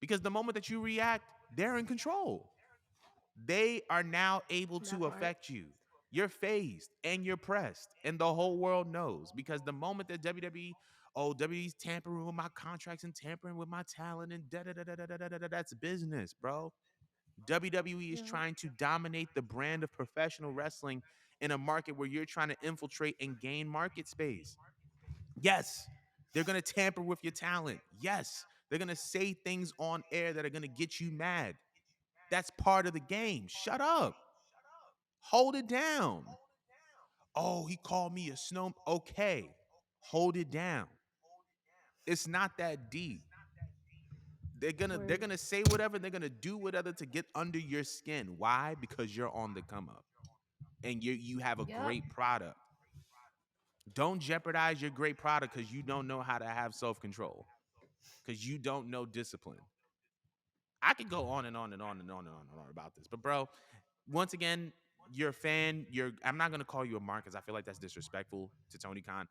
because the moment that you react, they're in control. They are now able That to part. affect you. You're phased and you're pressed, and the whole world knows because the moment that WWE, oh, WWE's tampering with my contracts and tampering with my talent and da da da da da da da, that's business, bro. WWE is Yeah. trying to dominate the brand of professional wrestling in a market where you're trying to infiltrate and gain market space. Yes, they're going to tamper with your talent. Yes, they're going to say things on air that are going to get you mad. That's part of the game. Shut up. Hold it down. Oh, he called me a snow. Okay, hold it down. It's not that deep. They're Word. gonna say whatever. They're gonna do whatever to get under your skin. Why? Because you're on the come up and you have a Yep. great product. Don't jeopardize your great product because you don't know how to have self control. Because you don't know discipline. I could go on and on and on and on and on and on about this, but bro, once again, you're a fan. I'm not gonna call you a mark because I feel like that's disrespectful to Tony Khan.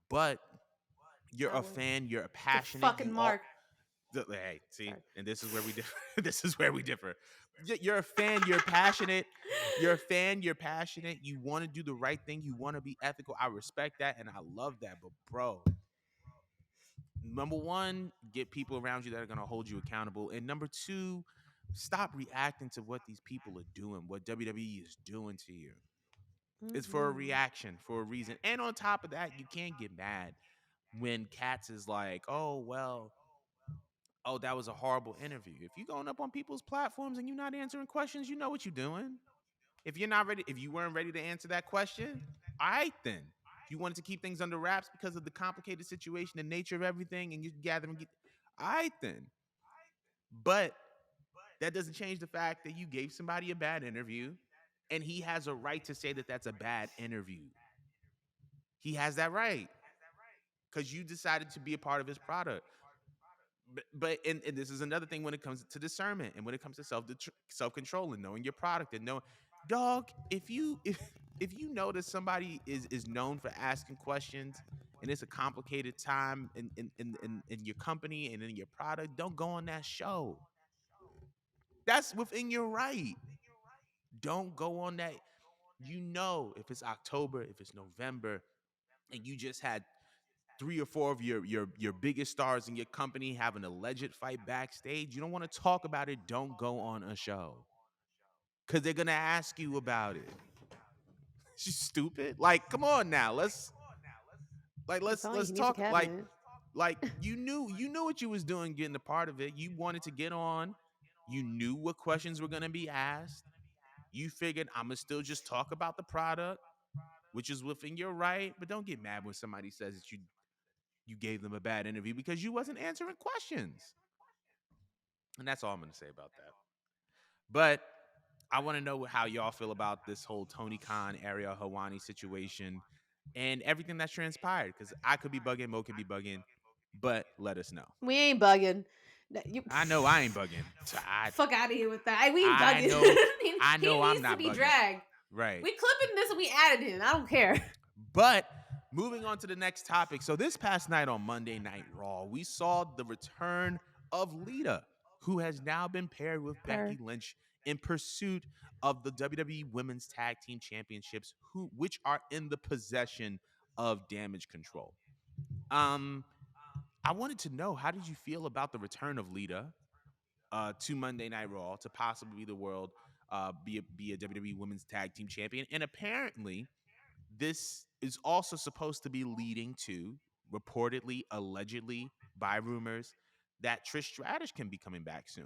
But you're I a would. fan. You're a The passionate. fucking mark. Hey, see, Sorry. and this is where we differ. This is where we differ. You're a fan. You're passionate. You're a fan. You're passionate. You want to do the right thing. You want to be ethical. I respect that and I love that. But bro, number one, get people around you that are gonna hold you accountable, and number two, stop reacting to what these people are doing. What WWE is doing to you. It's for a Mm-hmm. reaction, for a reason. And on top of that, you can't get mad when Cats is like, oh, well, oh, that was a horrible interview. If you're going up on people's platforms and you're not answering questions, you know what you're doing. If you're not ready, if you weren't ready to answer that question, all right then. You wanted to keep things under wraps because of the complicated situation and nature of everything, and you gather and get, all right then. But that doesn't change the fact that you gave somebody a bad interview, and he has a right to say that that's a bad interview. He has that right because you decided to be a part of his product. But and this is another thing when it comes to discernment and when it comes to self control and knowing your product and knowing, dog, if you know that somebody is known for asking questions and it's a complicated time in your company and in your product, don't go on that show. That's within your right. Don't go on that. You know, if it's October, if it's November, and you just had three or four of your biggest stars in your company have an alleged fight backstage, you don't want to talk about it, don't go on a show. Cause they're gonna ask you about it. She's stupid. Like, come on now. I'm telling you, Let's he needs a talk cabinet. like you knew what you was doing getting a part of it. You wanted to get on. You knew what questions were gonna be asked. You figured I'ma still just talk about the product, which is within your right, but don't get mad when somebody says that you gave them a bad interview because you wasn't answering questions. And that's all I'm going to say about that. But I want to know how y'all feel about this whole Tony Khan, Ariel Hawani situation and everything that's transpired. Because I could be bugging, Mo could be bugging, but let us know. We ain't bugging. You, I know I ain't bugging. So fuck out of here with that. We ain't I bugging. know He I'm needs to not be bugging. dragged. Right. We clipping this and we added him. I don't care. But moving on to the next topic. So this past night on Monday Night Raw, we saw the return of Lita, who has now been paired with Becky Her. Lynch in pursuit of the WWE Women's Tag Team Championships, which are in the possession of Damage Control. Um, I wanted to know, how did you feel about the return of Lita to Monday Night Raw to possibly be the world be a WWE Women's Tag Team Champion? And apparently, this is also supposed to be leading to, reportedly, allegedly, by rumors, that Trish Stratus can be coming back soon.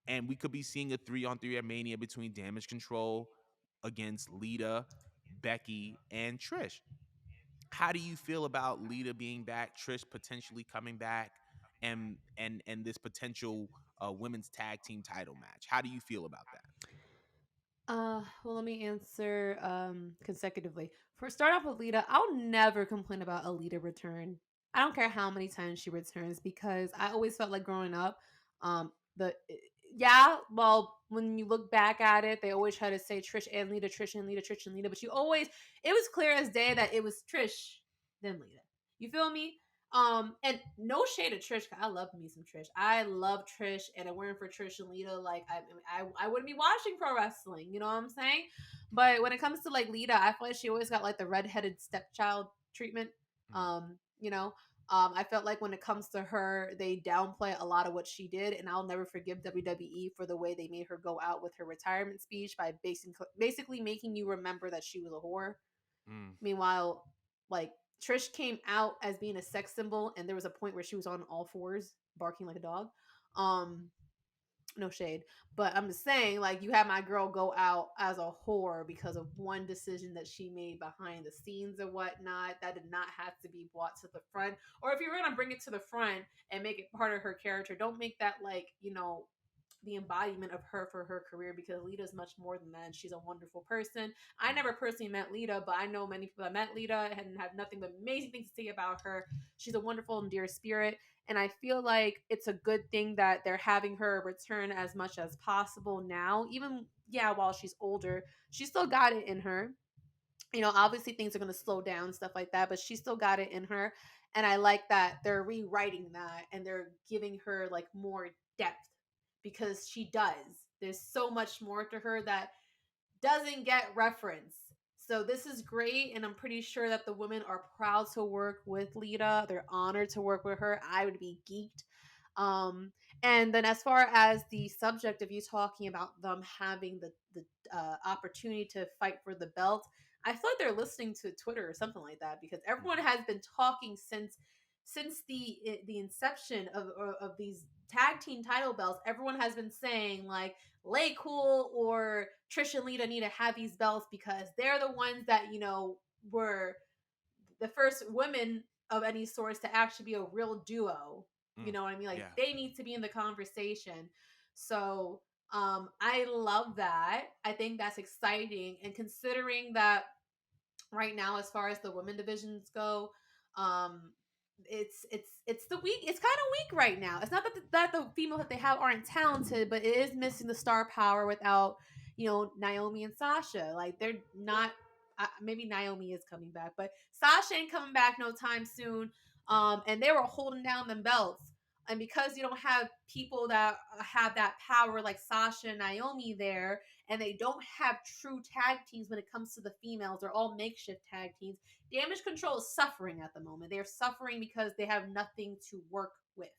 And we could be seeing a 3-on-3 at Mania between Damage Control against Lita, Becky, and Trish. How do you feel about Lita being back, Trish potentially coming back, and this potential women's tag team title match? How do you feel about that? Well, let me answer consecutively. For start off with Lita, I'll never complain about a Lita return. I don't care how many times she returns because I always felt like growing up, the yeah, well, when you look back at it, they always try to say Trish and Lita, Trish and Lita, Trish and Lita, but you always it was clear as day that it was Trish then Lita. You feel me? And no shade at Trish. I love me some Trish. I love Trish, and if it weren't for Trish and Lita, like I wouldn't be watching pro wrestling. You know what I'm saying? But when it comes to like Lita, I feel like she always got like the redheaded stepchild treatment. Mm, You know, I felt like when it comes to her, they downplay a lot of what she did, and I'll never forgive WWE for the way they made her go out with her retirement speech by basically making you remember that she was a whore. mm, Meanwhile, like Trish came out as being a sex symbol, and there was a point where she was on all fours, barking like a dog. Um, no shade, but I'm just saying, like, you had my girl go out as a whore because of one decision that she made behind the scenes or whatnot. That did not have to be brought to the front. Or if you're gonna bring it to the front and make it part of her character, don't make that like the embodiment of her for her career because Lita's much more than that. She's a wonderful person. I mm, never personally met Lita, but I know many people that met Lita and have nothing but amazing things to say about her. She's a wonderful and dear spirit. And I feel like it's a good thing that they're having her return as much as possible now. Even, yeah, while she's older, she still got it in her. Obviously things are going to slow down, stuff like that, but she still got it in her. And I like that they're rewriting that and they're giving her like more depth because she does. There's so much more to her that doesn't get reference. So this is great, and I'm pretty sure that the women are proud to work with Lita. They're honored to work with her. I would be geeked. Um, and then as far as the subject of you talking about them having the opportunity to fight for the belt, I feel like they're listening to Twitter or something like that because mm, everyone has been talking since the inception of these tag team title belts. Everyone has been saying like Lay Cool or Trish and Lita need to have these belts because they're the ones that were the first women of any sorts to actually be a real duo. You mm. know what I mean? Like Yeah. they need to be in the conversation. So I love that. I think that's exciting. And considering that right now, as far as the women divisions go, um it's the weak, it's kind of weak right now. It's not that the females that they have aren't talented, but it is missing the star power without Naomi and Sasha. Like they're not, maybe Naomi is coming back, but Sasha ain't coming back no time soon. And they were holding down them belts, and because you don't have people that have that power like Sasha and Naomi there, and they don't have true tag teams when it comes to the females. They're all makeshift tag teams. Damage Control is suffering at the moment. They're suffering because they have nothing to work with.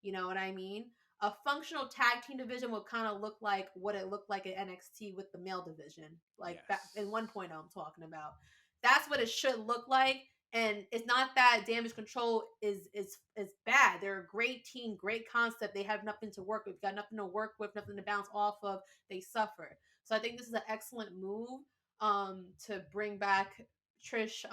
You know what I mean? A functional tag team division would kind of look like what it looked like at NXT with the male division, like back in Yes. 1.0 I'm talking about. That's what it should look like. And it's not that Damage Control is bad. They're a great team, great concept. They have nothing to work with, got nothing to work with, nothing to bounce off of. They suffer. So I think this is an excellent move to bring back Trish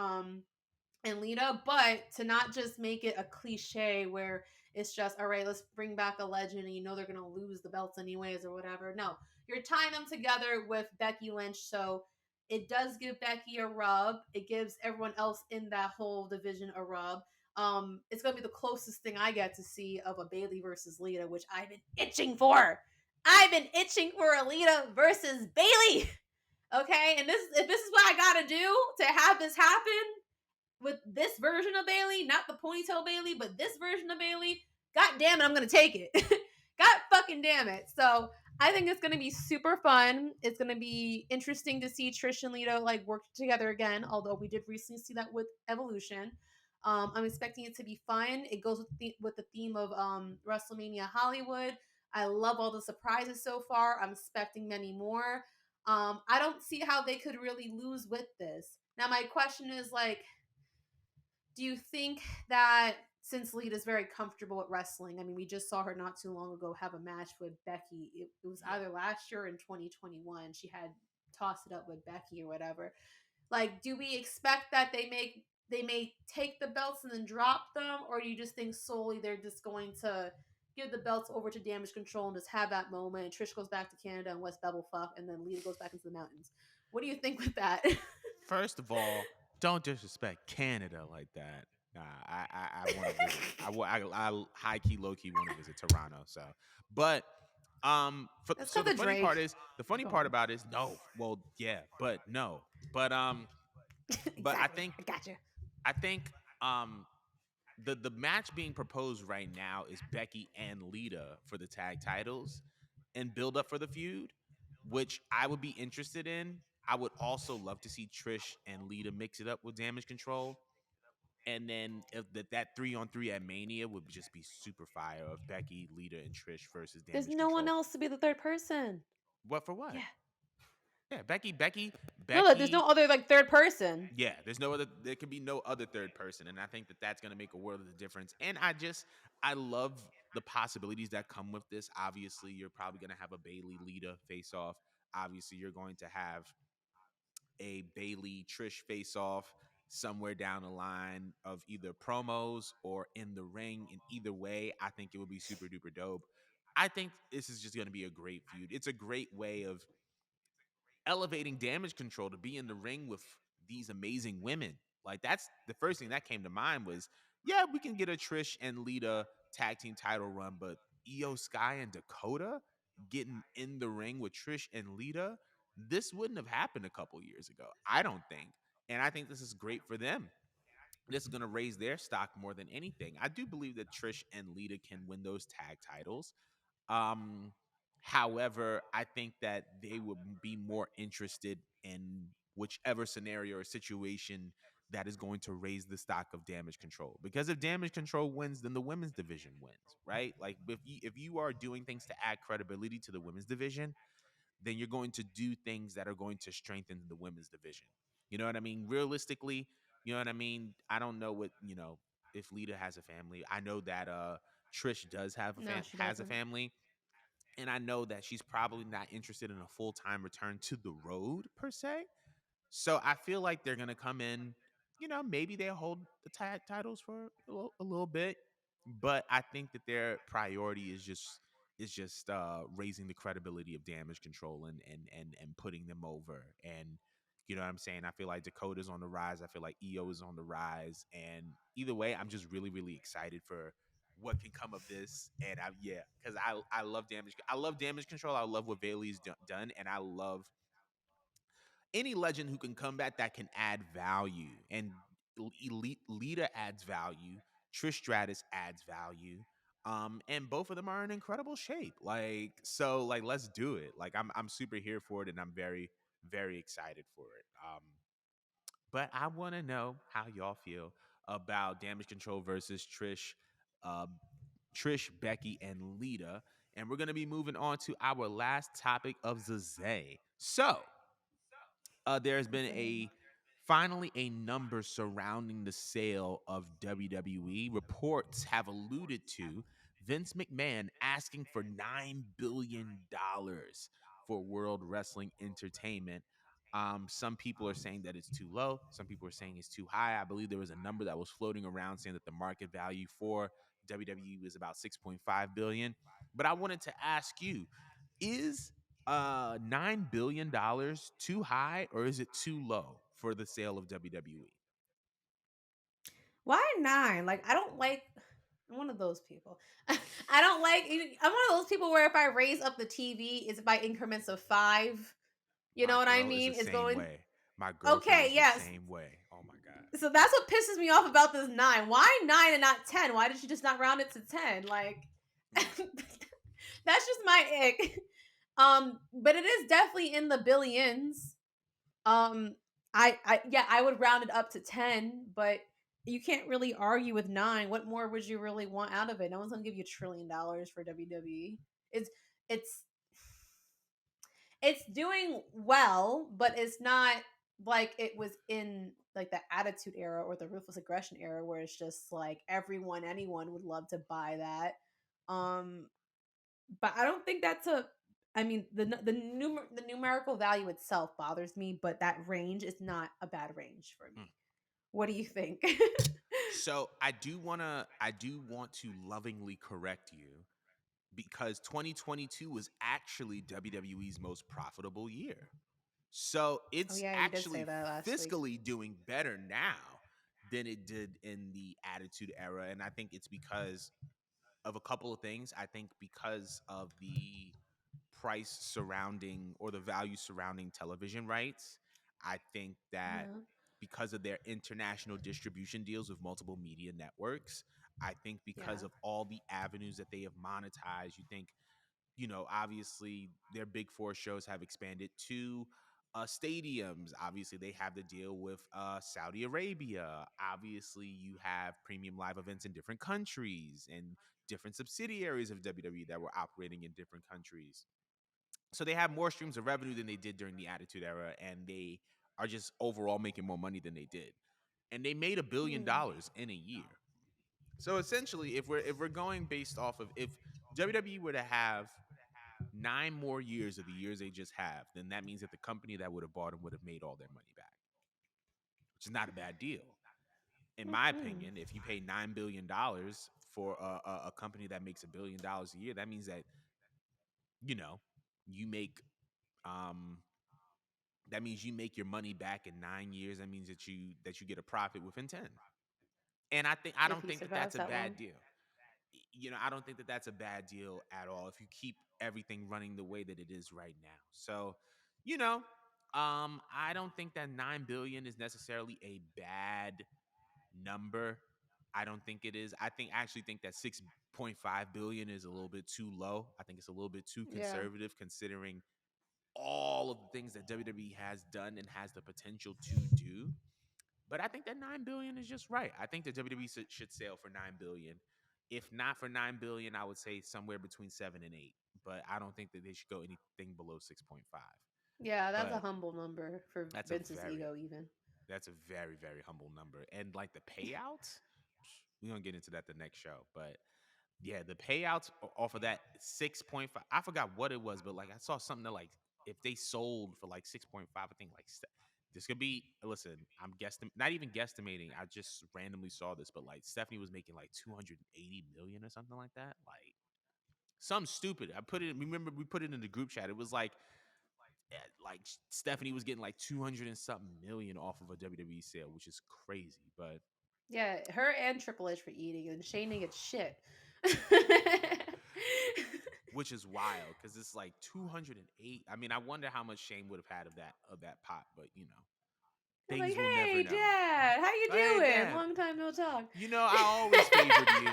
and Lita, but to not just make it a cliche where it's just, all right, let's bring back a legend and they're going to lose the belts anyways or whatever. No, you're tying them together with Becky Lynch. So it does give Becky a rub. It gives everyone else in that whole division a rub. It's going to be the closest thing I get to see of a Bayley versus Lita, which I've been itching for. I've been itching for a Lita versus Bayley. Okay, and if this is what I gotta do to have this happen, with this version of Bayley, not the ponytail Bayley, but this version of Bayley, god damn it, I'm gonna take it. God fucking damn it. So I think it's gonna be super fun. It's gonna be interesting to see Trish and Lita like work together again, although we did recently see that with Evolution. I'm expecting it to be fun. It goes with the theme of WrestleMania Hollywood. I love all the surprises so far. I'm expecting many more. I don't see how they could really lose with this. Now, my question is like, do you think that since Lita's very comfortable at wrestling, I mean, we just saw her not too long ago have a match with Becky. It was Yeah. either last year or in 2021. She had tossed it up with Becky or whatever. Like, do we expect that they make they may take the belts and then drop them, or do you just think solely they're just going to give the belts over to Damage Control and just have that moment? And Trish goes back to Canada and West Bevel fuck, and then Lita goes back into the mountains. What do you think with that? First of all, don't disrespect Canada like that. Nah, I want to visit. I high key, low key want to visit Toronto. So, but That's so because the of funny Drake. part is the funny Go part on. about it is no. Well, yeah, but no, but but Exactly. I gotcha. I think the match being proposed right now is Becky and Lita for the tag titles and build up for the feud, which I would be interested in. I would also love to see Trish and Lita mix it up with Damage Control. And then if that 3-on-3 at Mania would just be super fire of Becky, Lita, and Trish versus There's Damage no one Control. else to be the third person. What for what? Yeah. Yeah, No, there's no Becky. other like third person. Yeah, there's no other. There can be no other third person, and I think that that's going to make a world of the difference. And I love the possibilities that come with this. Obviously, you're probably going to have a Bailey Lita face off. Obviously, you're going to have a Bailey Trish face off somewhere down the line of either promos or in the ring. In either way, I think it would be super duper dope. I think this is just going to be a great feud. It's a great way of elevating Damage Control to be in the ring with these amazing women. Like that's the first thing that came to mind was, yeah, we can get a Trish and Lita tag team title run, but Io Sky and Dakota getting in the ring with Trish and Lita, this wouldn't have happened a couple years ago. I don't think. And I think this is great for them. This is going to raise their stock more than anything. I do believe that Trish and Lita can win those tag titles. Um, However, I think that they would be more interested in whichever scenario or situation that is going to raise the stock of Damage Control. Because if Damage Control wins, then the women's division wins, right? Like if you are doing things to add credibility to the women's division, then you're going to do things that are going to strengthen the women's division. You know what I mean? Realistically, you know what I mean? I don't know what, if Lita has a family. I know that Trish does have No, she has a doesn't. family, and I know that she's probably not interested in a full-time return to the road per se. So I feel like they're gonna come in, maybe they'll hold the tag titles for a little bit, but I think that their priority is just raising the credibility of Damage Control and putting them over. And you know what I'm saying? I feel like Dakota's on the rise. I feel like EO is on the rise. And either way, I'm just really, really excited for what can come of this. And because I love damage. I love Damage Control. I love what Bailey's done, and I love any legend who can come back that can add value. And Elite Lita adds value. Trish Stratus adds value. And both of them are in incredible shape. Like let's do it. Like I'm super here for it, and I'm very, very excited for it. But I want to know how y'all feel about Damage Control versus uh, Becky, and Lita. And we're gonna be moving on to our last topic of the day. So there's been Zay. finally a number surrounding the sale of WWE. Reports have alluded to Vince McMahon asking for $9 billion for World Wrestling Entertainment. Some people are saying that it's too low. Some people are saying it's too high. I believe there was a number that was floating around saying that the market value for WWE was about 6.5 billion. But I wanted to ask you, is $9 billion too high, or is it too low for the sale of WWE? Why 9? Like, I don't like. I'm one of those people. I don't like. I'm one of those people where if I raise up the TV, it's by increments of 5. You know My what I girl is the mean? It's same going. way. My girlfriend Okay, is the yes. same way. Oh my So that's what pisses me off about this 9. Why 9 and not 10? Why did you just not round it to 10? Like, god. that's just my ick. But it is definitely in the billions. Um, yeah, I would round it up to 10, but you can't really argue with 9. What more would you really want out of it? No one's gonna give you $1 trillion for WWE. It's it's it's doing well, but it's not like it was in like the Attitude Era or the Ruthless Aggression Era, where it's just like everyone, anyone would love to buy that. Um, but I don't think that's a. I mean, the numerical value itself bothers me, but that range is not a bad range for Mm. me. What do you think? So I do want to lovingly correct you because 2022 was actually WWE's most profitable year. So Oh it's yeah, you did say actually that last week. fiscally doing better now than it did in the Attitude Era. And I think it's because of a couple of things. I think because of the price surrounding or the value surrounding television rights. I think that Yeah. because of their international distribution deals with multiple media networks, I think because Yeah. of all the avenues that they have monetized, you think, obviously their big four shows have expanded to stadiums. Obviously, they have the deal with Saudi Arabia. Obviously, you have premium live events in different countries and different subsidiaries of WWE that were operating in different countries. So they have more streams of revenue than they did during the Attitude Era, and they are just overall making more money than they did. And they made Hmm. $1 billion in a year. So essentially, if we're going based off of if WWE were to have 9 more years of the years they just have, then that means that the company that would have bought them would have made all their money back, which is not a bad deal. In my Hmm. opinion, if you pay $9 billion for a company that makes $1 billion a year, that means that you know you make um that means you make your money back in 9 years. That means that you get a profit within 10. And I If don't he think that that's survives a that bad long. deal. I don't think that that's a bad deal at all if you keep everything running the way that it is right now. So, you know, I don't think that 9 billion is necessarily a bad number. I don't think it is. I actually think that 6.5 billion is a little bit too low. I think it's a little bit too Yeah. conservative considering all of the things that WWE has done and has the potential to do. But I think that 9 billion is just right. I think that WWE should sail for 9 billion. If not for 9 billion, I would say somewhere between 7 and 8. But I don't think that they should go anything below 6.5. Yeah, that's a But humble number for that's a Vince's very ego, even. that's a very very humble number. And like the payouts, we're gonna get into that the next show. But yeah, the payouts off of that 6.5, I forgot what it was, but like I saw something that like if they sold for like 6.5, I think like this could be. Listen, I'm guessing, not even guesstimating. I just randomly saw this, but like Stephanie was making like 280 million or something like that. Like some stupid. I put it. Remember, we put it in the group chat. It was like Stephanie was getting like 200 and something million off of a WWE sale, which is crazy. But Yeah, her and Triple H for eating, and Shane didn't get shit. which is wild because it's like 208. I mean, I wonder how much Shane would have had of that pot, but I'm like, things we'll never hey, know. Dad, how you Hey, doing? Dad, Long time no talk. I always favored you.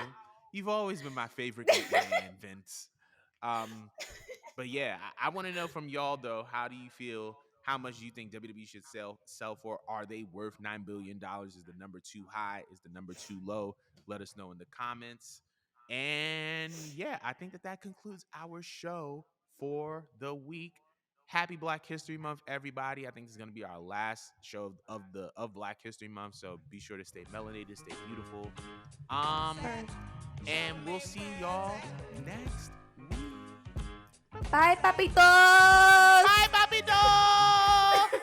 You've always been my favorite McMahon, Vince. Um, but yeah, I want to know from y'all though. How do you feel? How much do you think WWE should sell for? Are they worth $9 billion? Is the number too high? Is the number too low? Let us know in the comments. And yeah, I think that concludes our show for the week. Happy Black History Month, everybody! I think this is gonna be our last show of Black History Month. So be sure to stay melanated, stay beautiful. Yes, Um, sir. and we'll see y'all next week. Bye, papito.